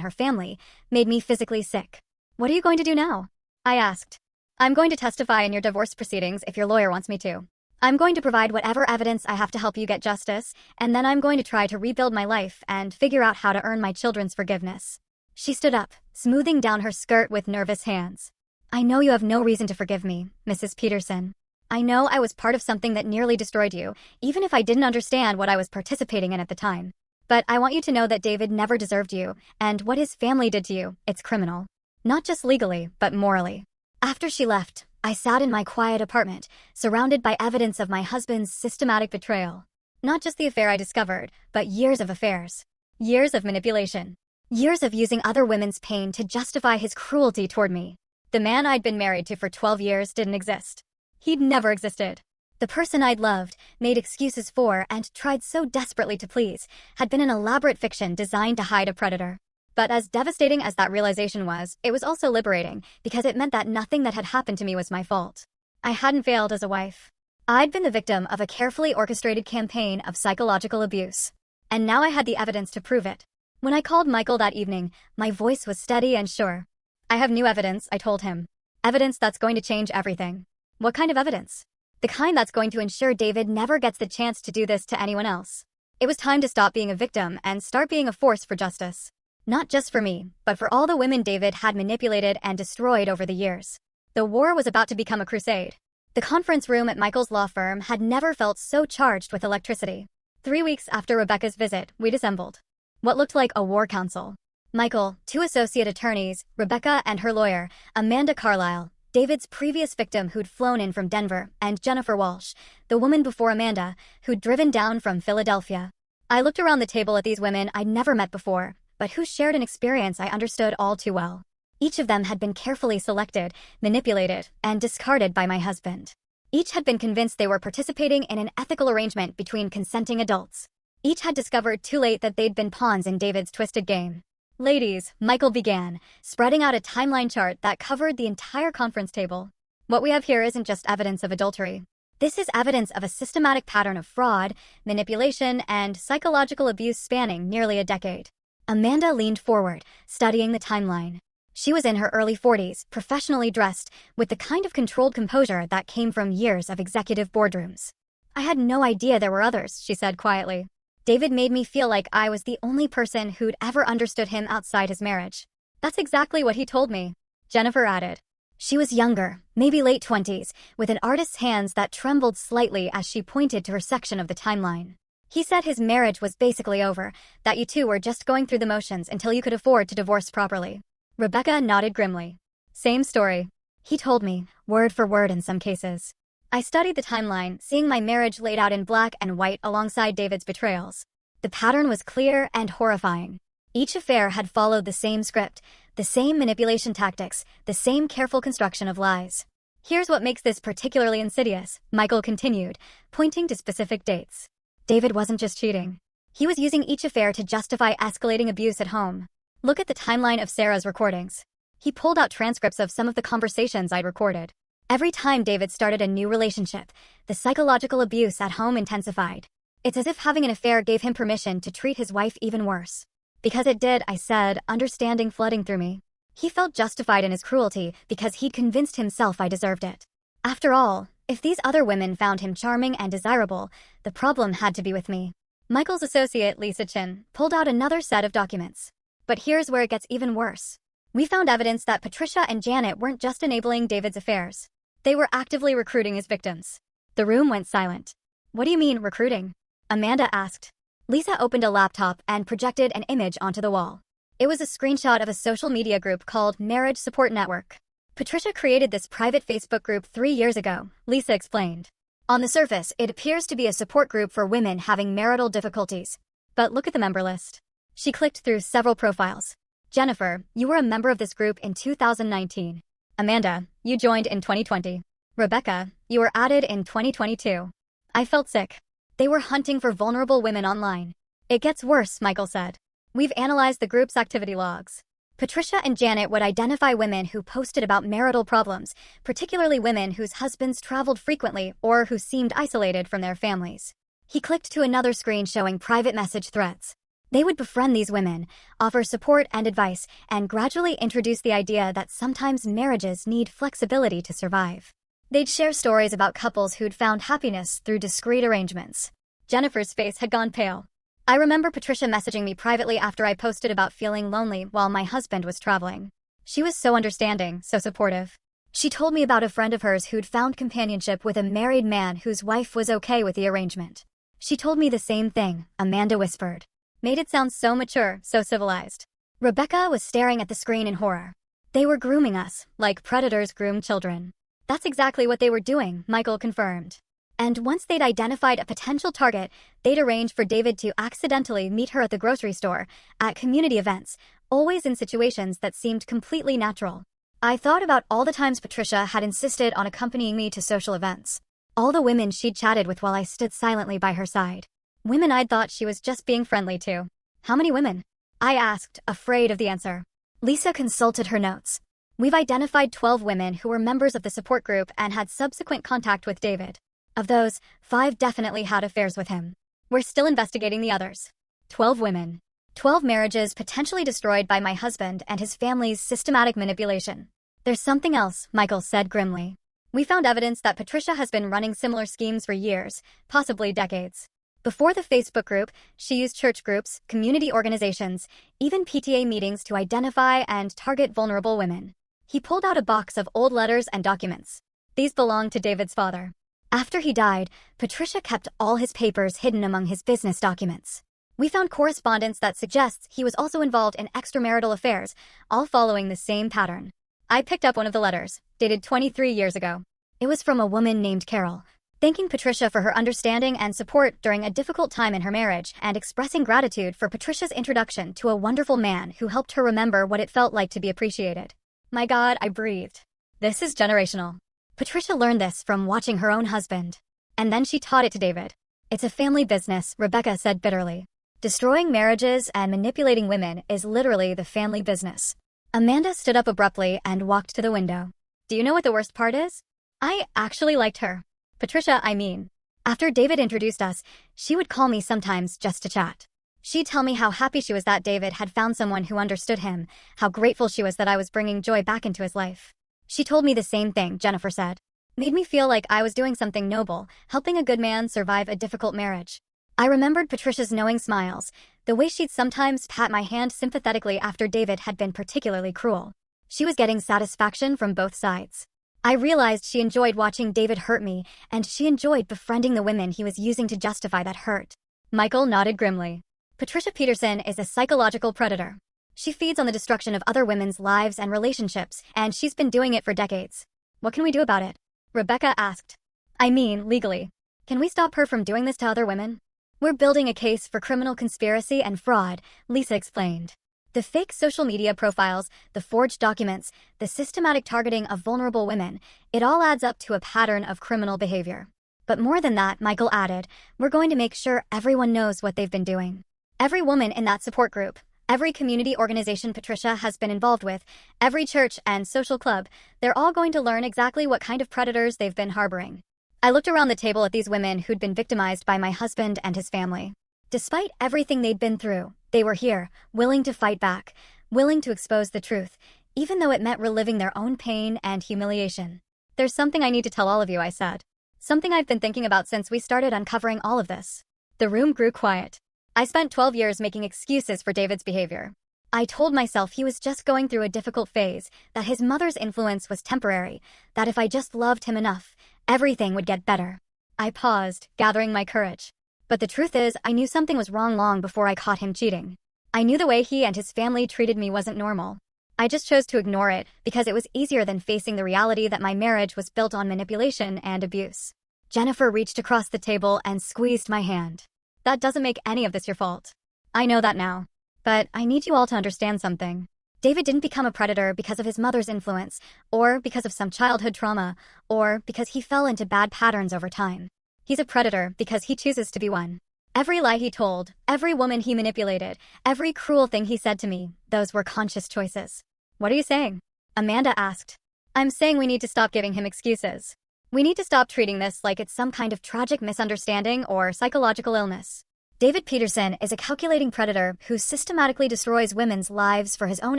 her family, made me physically sick. What are you going to do now? I asked. I'm going to testify in your divorce proceedings if your lawyer wants me to. I'm going to provide whatever evidence I have to help you get justice, and then I'm going to try to rebuild my life and figure out how to earn my children's forgiveness. She stood up, smoothing down her skirt with nervous hands. I know you have no reason to forgive me, Mrs. Peterson. I know I was part of something that nearly destroyed you, even if I didn't understand what I was participating in at the time. But I want you to know that David never deserved you, and what his family did to you, it's criminal. Not just legally, but morally. After she left, I sat in my quiet apartment, surrounded by evidence of my husband's systematic betrayal. Not just the affair I discovered, but years of affairs. Years of manipulation. Years of using other women's pain to justify his cruelty toward me. The man I'd been married to for 12 years didn't exist. He'd never existed. The person I'd loved, made excuses for, and tried so desperately to please, had been an elaborate fiction designed to hide a predator. But as devastating as that realization was, it was also liberating, because it meant that nothing that had happened to me was my fault. I hadn't failed as a wife. I'd been the victim of a carefully orchestrated campaign of psychological abuse. And now I had the evidence to prove it. When I called Michael that evening, my voice was steady and sure. I have new evidence, I told him. Evidence that's going to change everything. What kind of evidence? The kind that's going to ensure David never gets the chance to do this to anyone else. It was time to stop being a victim and start being a force for justice. Not just for me, but for all the women David had manipulated and destroyed over the years. The war was about to become a crusade. The conference room at Michael's law firm had never felt so charged with electricity. 3 weeks after Rebecca's visit, we'd assembled what looked like a war council. Michael, 2 associate attorneys, Rebecca and her lawyer, Amanda Carlisle, David's previous victim who'd flown in from Denver, and Jennifer Walsh, the woman before Amanda, who'd driven down from Philadelphia. I looked around the table at these women I'd never met before, but who shared an experience I understood all too well. Each of them had been carefully selected, manipulated, and discarded by my husband. Each had been convinced they were participating in an ethical arrangement between consenting adults. Each had discovered too late that they'd been pawns in David's twisted game. Ladies, Michael began, spreading out a timeline chart that covered the entire conference table. What we have here isn't just evidence of adultery. This is evidence of a systematic pattern of fraud, manipulation, and psychological abuse spanning nearly a decade. Amanda leaned forward, studying the timeline. She was in her early 40s, professionally dressed, with the kind of controlled composure that came from years of executive boardrooms. I had no idea there were others, she said quietly. David made me feel like I was the only person who'd ever understood him outside his marriage. That's exactly what he told me, Jennifer added. She was younger, maybe late 20s, with an artist's hands that trembled slightly as she pointed to her section of the timeline. He said his marriage was basically over, that you two were just going through the motions until you could afford to divorce properly. Rebecca nodded grimly. Same story. He told me, word for word in some cases. I studied the timeline, seeing my marriage laid out in black and white alongside David's betrayals. The pattern was clear and horrifying. Each affair had followed the same script, the same manipulation tactics, the same careful construction of lies. Here's what makes this particularly insidious, Michael continued, pointing to specific dates. David wasn't just cheating. He was using each affair to justify escalating abuse at home. Look at the timeline of Sarah's recordings. He pulled out transcripts of some of the conversations I'd recorded. Every time David started a new relationship, the psychological abuse at home intensified. It's as if having an affair gave him permission to treat his wife even worse. Because it did, I said, understanding flooding through me. He felt justified in his cruelty because he'd convinced himself I deserved it. After all, if these other women found him charming and desirable, the problem had to be with me. Michael's associate, Lisa Chin, pulled out another set of documents. But here's where it gets even worse. We found evidence that Patricia and Janet weren't just enabling David's affairs. They were actively recruiting his victims. The room went silent. What do you mean, recruiting? Amanda asked. Lisa opened a laptop and projected an image onto the wall. It was a screenshot of a social media group called Marriage Support Network. Patricia created this private Facebook group 3 years ago, Lisa explained. On the surface, it appears to be a support group for women having marital difficulties. But look at the member list. She clicked through several profiles. Jennifer, you were a member of this group in 2019. Amanda, you joined in 2020. Rebecca, you were added in 2022. I felt sick. They were hunting for vulnerable women online. It gets worse, Michael said. We've analyzed the group's activity logs. Patricia and Janet would identify women who posted about marital problems, particularly women whose husbands traveled frequently or who seemed isolated from their families. He clicked to another screen showing private message threads. They would befriend these women, offer support and advice, and gradually introduce the idea that sometimes marriages need flexibility to survive. They'd share stories about couples who'd found happiness through discreet arrangements. Jennifer's face had gone pale. I remember Patricia messaging me privately after I posted about feeling lonely while my husband was traveling. She was so understanding, so supportive. She told me about a friend of hers who'd found companionship with a married man whose wife was okay with the arrangement. She told me the same thing, Amanda whispered. Made it sound so mature, so civilized. Rebecca was staring at the screen in horror. They were grooming us, like predators groom children. That's exactly what they were doing, Michael confirmed. And once they'd identified a potential target, they'd arrange for David to accidentally meet her at the grocery store, at community events, always in situations that seemed completely natural. I thought about all the times Patricia had insisted on accompanying me to social events. All the women she'd chatted with while I stood silently by her side. Women I'd thought she was just being friendly to. How many women? I asked, afraid of the answer. Lisa consulted her notes. We've identified 12 women who were members of the support group and had subsequent contact with David. Of those, 5 definitely had affairs with him. We're still investigating the others. 12 women. 12 marriages potentially destroyed by my husband and his family's systematic manipulation. There's something else, Michael said grimly. We found evidence that Patricia has been running similar schemes for years, possibly decades. Before the Facebook group, she used church groups, community organizations, even PTA meetings to identify and target vulnerable women. He pulled out a box of old letters and documents. These belonged to David's father. After he died, Patricia kept all his papers hidden among his business documents. We found correspondence that suggests he was also involved in extramarital affairs, all following the same pattern. I picked up one of the letters, dated 23 years ago. It was from a woman named Carol, thanking Patricia for her understanding and support during a difficult time in her marriage and expressing gratitude for Patricia's introduction to a wonderful man who helped her remember what it felt like to be appreciated. My God, I breathed. This is generational. Patricia learned this from watching her own husband. And then she taught it to David. It's a family business, Rebecca said bitterly. Destroying marriages and manipulating women is literally the family business. Amanda stood up abruptly and walked to the window. Do you know what the worst part is? I actually liked her. Patricia, I mean. After David introduced us, she would call me sometimes just to chat. She'd tell me how happy she was that David had found someone who understood him, how grateful she was that I was bringing joy back into his life. She told me the same thing, Jennifer said. Made me feel like I was doing something noble, helping a good man survive a difficult marriage. I remembered Patricia's knowing smiles, the way she'd sometimes pat my hand sympathetically after David had been particularly cruel. She was getting satisfaction from both sides. I realized she enjoyed watching David hurt me, and she enjoyed befriending the women he was using to justify that hurt. Michael nodded grimly. Patricia Peterson is a psychological predator. She feeds on the destruction of other women's lives and relationships, and she's been doing it for decades. What can we do about it? Rebecca asked. I mean, legally. Can we stop her from doing this to other women? We're building a case for criminal conspiracy and fraud, Lisa explained. The fake social media profiles, the forged documents, the systematic targeting of vulnerable women, it all adds up to a pattern of criminal behavior. But more than that, Michael added, we're going to make sure everyone knows what they've been doing. Every woman in that support group, every community organization Patricia has been involved with, every church and social club, they're all going to learn exactly what kind of predators they've been harboring. I looked around the table at these women who'd been victimized by my husband and his family. Despite everything they'd been through, they were here, willing to fight back, willing to expose the truth, even though it meant reliving their own pain and humiliation. There's something I need to tell all of you, I said. Something I've been thinking about since we started uncovering all of this. The room grew quiet. I spent 12 years making excuses for David's behavior. I told myself he was just going through a difficult phase, that his mother's influence was temporary, that if I just loved him enough, everything would get better. I paused, gathering my courage. But the truth is, I knew something was wrong long before I caught him cheating. I knew the way he and his family treated me wasn't normal. I just chose to ignore it because it was easier than facing the reality that my marriage was built on manipulation and abuse. Jennifer reached across the table and squeezed my hand. That doesn't make any of this your fault. I know that now. But I need you all to understand something. David didn't become a predator because of his mother's influence, or because of some childhood trauma, or because he fell into bad patterns over time. He's a predator because he chooses to be one. Every lie he told, every woman he manipulated, every cruel thing he said to me, those were conscious choices. What are you saying? Amanda asked. I'm saying we need to stop giving him excuses. We need to stop treating this like it's some kind of tragic misunderstanding or psychological illness. David Peterson is a calculating predator who systematically destroys women's lives for his own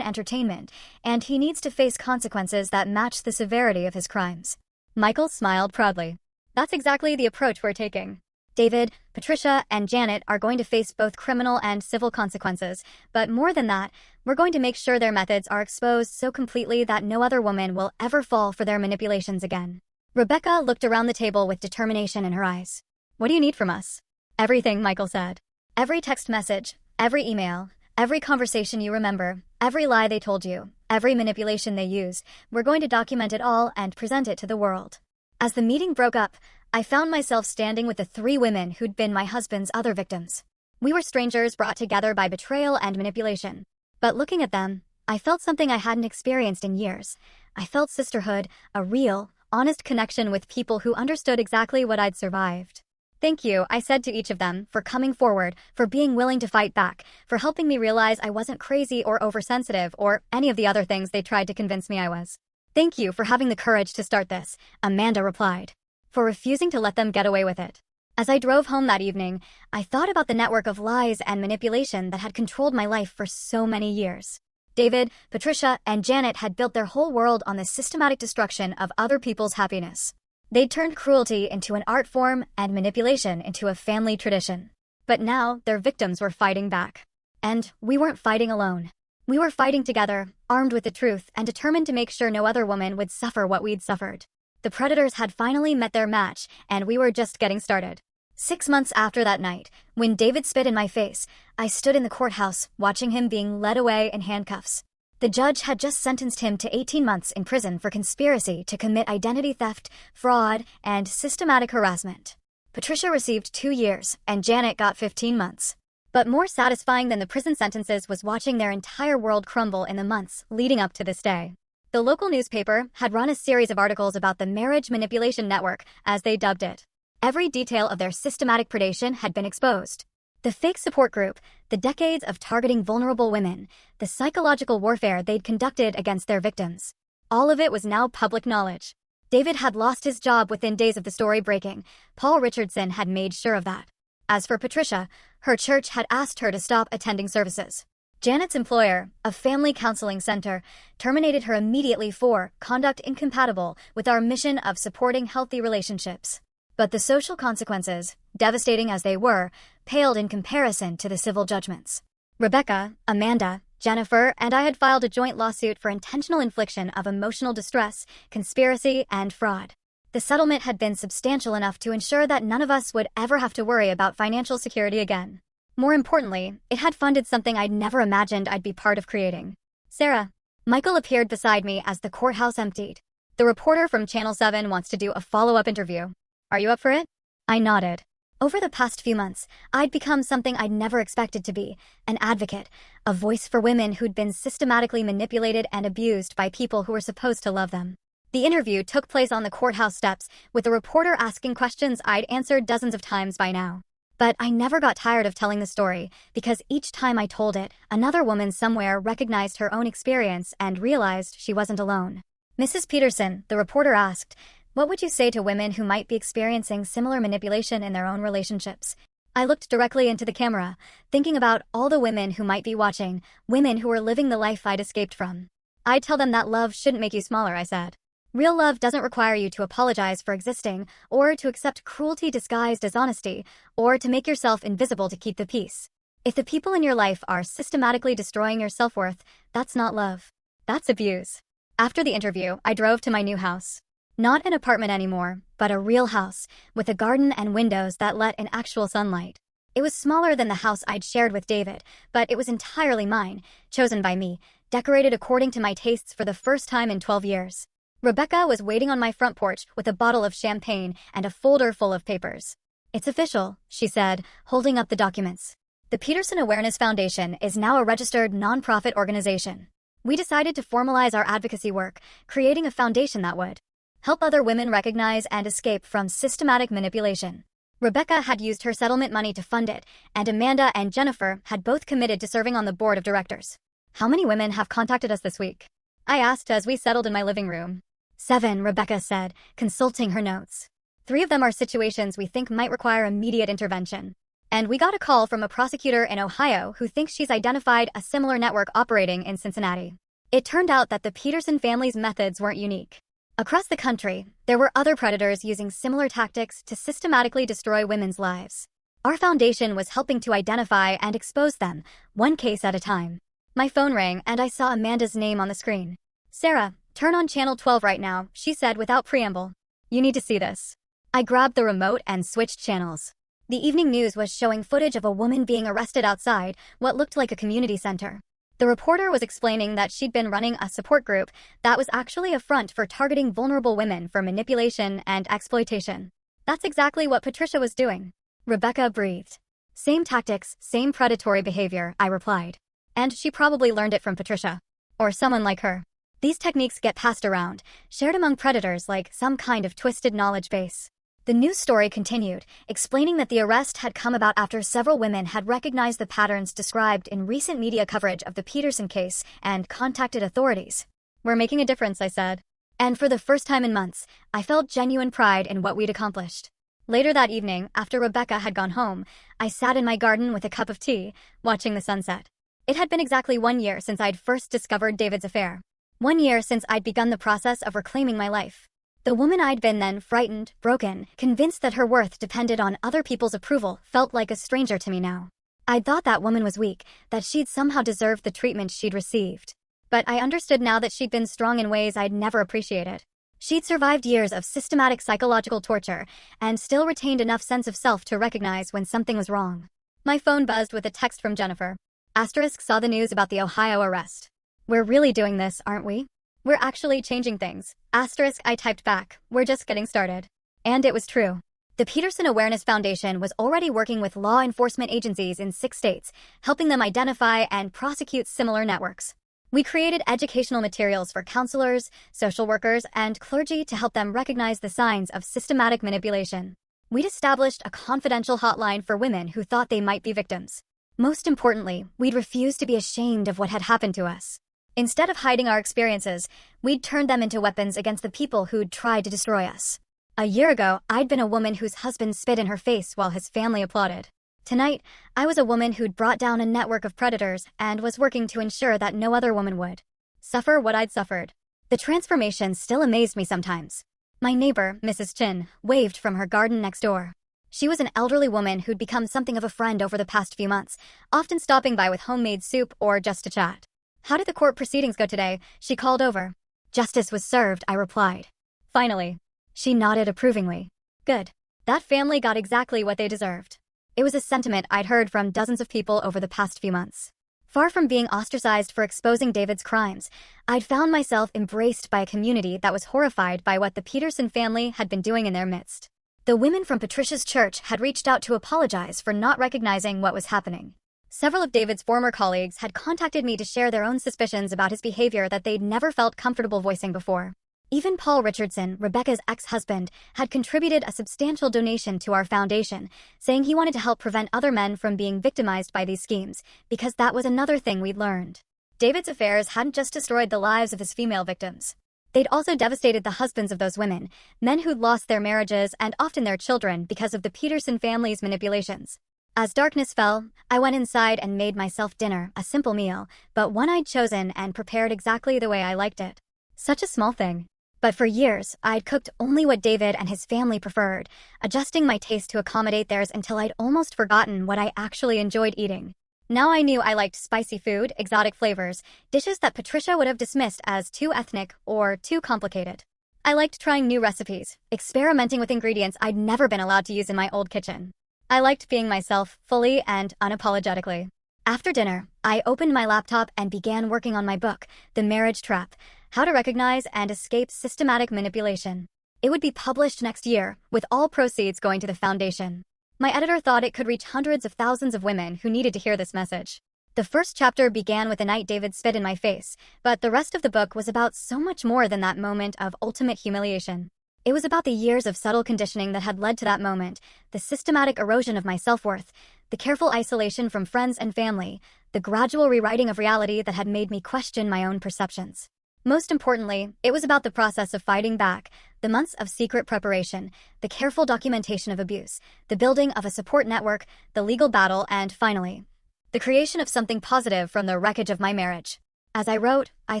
entertainment, and he needs to face consequences that match the severity of his crimes. Michael smiled proudly. That's exactly the approach we're taking. David, Patricia, and Janet are going to face both criminal and civil consequences, but more than that, we're going to make sure their methods are exposed so completely that no other woman will ever fall for their manipulations again. Rebecca looked around the table with determination in her eyes. What do you need from us? Everything, Michael said. Every text message, every email, every conversation you remember, every lie they told you, every manipulation they used, we're going to document it all and present it to the world. As the meeting broke up, I found myself standing with the 3 women who'd been my husband's other victims. We were strangers brought together by betrayal and manipulation. But looking at them, I felt something I hadn't experienced in years. I felt sisterhood, a real, honest connection with people who understood exactly what I'd survived. Thank you, I said to each of them, for coming forward, for being willing to fight back, for helping me realize I wasn't crazy or oversensitive or any of the other things they tried to convince me I was. Thank you for having the courage to start this, Amanda replied. For refusing to let them get away with it. As I drove home that evening, I thought about the network of lies and manipulation that had controlled my life for so many years. David, Patricia, and Janet had built their whole world on the systematic destruction of other people's happiness. They'd turned cruelty into an art form and manipulation into a family tradition. But now, their victims were fighting back. And we weren't fighting alone. We were fighting together, armed with the truth and determined to make sure no other woman would suffer what we'd suffered. The predators had finally met their match, and we were just getting started. 6 months after that night, when David spit in my face, I stood in the courthouse, watching him being led away in handcuffs. The judge had just sentenced him to 18 months in prison for conspiracy to commit identity theft, fraud, and systematic harassment. Patricia received 2 years, and Janet got 15 months. But more satisfying than the prison sentences was watching their entire world crumble in the months leading up to this day. The local newspaper had run a series of articles about the marriage manipulation network, as they dubbed it. Every detail of their systematic predation had been exposed. The fake support group, the decades of targeting vulnerable women, the psychological warfare they'd conducted against their victims. All of it was now public knowledge. David had lost his job within days of the story breaking. Paul Richardson had made sure of that. As for Patricia, her church had asked her to stop attending services. Janet's employer, a family counseling center, terminated her immediately for conduct incompatible with our mission of supporting healthy relationships. But the social consequences, devastating as they were, paled in comparison to the civil judgments. Rebecca, Amanda, Jennifer, and I had filed a joint lawsuit for intentional infliction of emotional distress, conspiracy, and fraud. The settlement had been substantial enough to ensure that none of us would ever have to worry about financial security again. More importantly, it had funded something I'd never imagined I'd be part of creating. Sarah. Michael appeared beside me as the courthouse emptied. The reporter from Channel 7 wants to do a follow-up interview. Are you up for it? I nodded. Over the past few months, I'd become something I'd never expected to be, an advocate, a voice for women who'd been systematically manipulated and abused by people who were supposed to love them. The interview took place on the courthouse steps, with the reporter asking questions I'd answered dozens of times by now. But I never got tired of telling the story, because each time I told it, another woman somewhere recognized her own experience and realized she wasn't alone. "Mrs. Peterson," the reporter asked, "what would you say to women who might be experiencing similar manipulation in their own relationships?" I looked directly into the camera, thinking about all the women who might be watching, women who were living the life I'd escaped from. "I'd tell them that love shouldn't make you smaller," I said. "Real love doesn't require you to apologize for existing, or to accept cruelty disguised as honesty, or to make yourself invisible to keep the peace. If the people in your life are systematically destroying your self-worth, that's not love. That's abuse." After the interview, I drove to my new house. Not an apartment anymore, but a real house, with a garden and windows that let in actual sunlight. It was smaller than the house I'd shared with David, but it was entirely mine, chosen by me, decorated according to my tastes for the first time in 12 years. Rebecca was waiting on my front porch with a bottle of champagne and a folder full of papers. "It's official," she said, holding up the documents. "The Peterson Awareness Foundation is now a registered nonprofit organization. We decided to formalize our advocacy work, creating a foundation that would help other women recognize and escape from systematic manipulation." Rebecca had used her settlement money to fund it, and Amanda and Jennifer had both committed to serving on the board of directors. "How many women have contacted us this week?" I asked as we settled in my living room. 7, Rebecca said, consulting her notes. 3 of them are situations we think might require immediate intervention. And we got a call from a prosecutor in Ohio who thinks she's identified a similar network operating in Cincinnati. It turned out that the Peterson family's methods weren't unique. Across the country, there were other predators using similar tactics to systematically destroy women's lives. Our foundation was helping to identify and expose them, one case at a time. My phone rang and I saw Amanda's name on the screen. "Sarah, turn on channel 12 right now," she said without preamble. "You need to see this." I grabbed the remote and switched channels. The evening news was showing footage of a woman being arrested outside what looked like a community center. The reporter was explaining that she'd been running a support group that was actually a front for targeting vulnerable women for manipulation and exploitation. "That's exactly what Patricia was doing." Rebecca breathed. "Same tactics, same predatory behavior," I replied. "And she probably learned it from Patricia. Or someone like her. These techniques get passed around, shared among predators like some kind of twisted knowledge base." The news story continued, explaining that the arrest had come about after several women had recognized the patterns described in recent media coverage of the Peterson case and contacted authorities. "We're making a difference," I said. And for the first time in months, I felt genuine pride in what we'd accomplished. Later that evening, after Rebecca had gone home, I sat in my garden with a cup of tea, watching the sunset. It had been exactly 1 year since I'd first discovered David's affair. 1 year since I'd begun the process of reclaiming my life. The woman I'd been then, frightened, broken, convinced that her worth depended on other people's approval, felt like a stranger to me now. I'd thought that woman was weak, that she'd somehow deserved the treatment she'd received. But I understood now that she'd been strong in ways I'd never appreciated. She'd survived years of systematic psychological torture, and still retained enough sense of self to recognize when something was wrong. My phone buzzed with a text from Jennifer. Asterisk saw the news about the Ohio arrest. "We're really doing this, aren't we? We're actually changing things." Asterisk I typed back, "We're just getting started." And it was true. The Peterson Awareness Foundation was already working with law enforcement agencies in 6 states, helping them identify and prosecute similar networks. We created educational materials for counselors, social workers, and clergy to help them recognize the signs of systematic manipulation. We'd established a confidential hotline for women who thought they might be victims. Most importantly, we'd refused to be ashamed of what had happened to us. Instead of hiding our experiences, we'd turned them into weapons against the people who'd tried to destroy us. A year ago, I'd been a woman whose husband spit in her face while his family applauded. Tonight, I was a woman who'd brought down a network of predators and was working to ensure that no other woman would suffer what I'd suffered. The transformation still amazed me sometimes. My neighbor, Mrs. Chin, waved from her garden next door. She was an elderly woman who'd become something of a friend over the past few months, often stopping by with homemade soup or just to chat. "How did the court proceedings go today?" she called over. "Justice was served," I replied. "Finally." She nodded approvingly. "Good. That family got exactly what they deserved." It was a sentiment I'd heard from dozens of people over the past few months. Far from being ostracized for exposing David's crimes, I'd found myself embraced by a community that was horrified by what the Peterson family had been doing in their midst. The women from Patricia's church had reached out to apologize for not recognizing what was happening. Several of David's former colleagues had contacted me to share their own suspicions about his behavior that they'd never felt comfortable voicing before. Even Paul Richardson, Rebecca's ex-husband, had contributed a substantial donation to our foundation, saying he wanted to help prevent other men from being victimized by these schemes, because that was another thing we'd learned. David's affairs hadn't just destroyed the lives of his female victims. They'd also devastated the husbands of those women, men who'd lost their marriages and often their children because of the Peterson family's manipulations. As darkness fell, I went inside and made myself dinner, a simple meal, but one I'd chosen and prepared exactly the way I liked it. Such a small thing. But for years, I'd cooked only what David and his family preferred, adjusting my taste to accommodate theirs until I'd almost forgotten what I actually enjoyed eating. Now I knew I liked spicy food, exotic flavors, dishes that Patricia would have dismissed as too ethnic or too complicated. I liked trying new recipes, experimenting with ingredients I'd never been allowed to use in my old kitchen. I liked being myself, fully and unapologetically. After dinner, I opened my laptop and began working on my book, The Marriage Trap: How to Recognize and Escape Systematic Manipulation. It would be published next year, with all proceeds going to the foundation. My editor thought it could reach hundreds of thousands of women who needed to hear this message. The first chapter began with the night David spit in my face, but the rest of the book was about so much more than that moment of ultimate humiliation. It was about the years of subtle conditioning that had led to that moment, the systematic erosion of my self-worth, the careful isolation from friends and family, the gradual rewriting of reality that had made me question my own perceptions. Most importantly, it was about the process of fighting back, the months of secret preparation, the careful documentation of abuse, the building of a support network, the legal battle, and finally, the creation of something positive from the wreckage of my marriage. As I wrote, I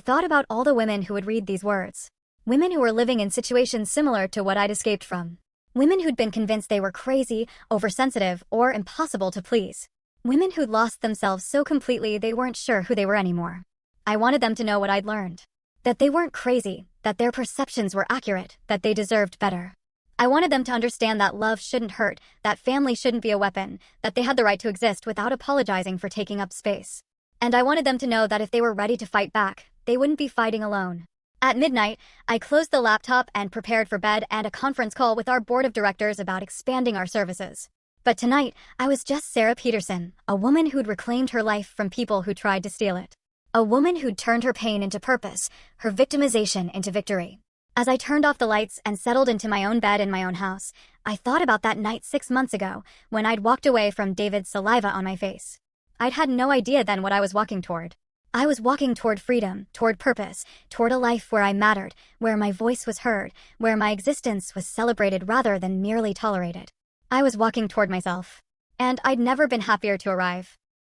thought about all the women who would read these words. Women who were living in situations similar to what I'd escaped from. Women who'd been convinced they were crazy, oversensitive, or impossible to please. Women who'd lost themselves so completely they weren't sure who they were anymore. I wanted them to know what I'd learned. That they weren't crazy, that their perceptions were accurate, that they deserved better. I wanted them to understand that love shouldn't hurt, that family shouldn't be a weapon, that they had the right to exist without apologizing for taking up space. And I wanted them to know that if they were ready to fight back, they wouldn't be fighting alone. At midnight, I closed the laptop and prepared for bed and a conference call with our board of directors about expanding our services. But tonight, I was just Sarah Peterson, a woman who'd reclaimed her life from people who tried to steal it. A woman who'd turned her pain into purpose, her victimization into victory. As I turned off the lights and settled into my own bed in my own house, I thought about that night 6 months ago when I'd walked away from David's saliva on my face. I'd had no idea then what I was walking toward. I was walking toward freedom, toward purpose, toward a life where I mattered, where my voice was heard, where my existence was celebrated rather than merely tolerated. I was walking toward myself. And I'd never been happier to arrive.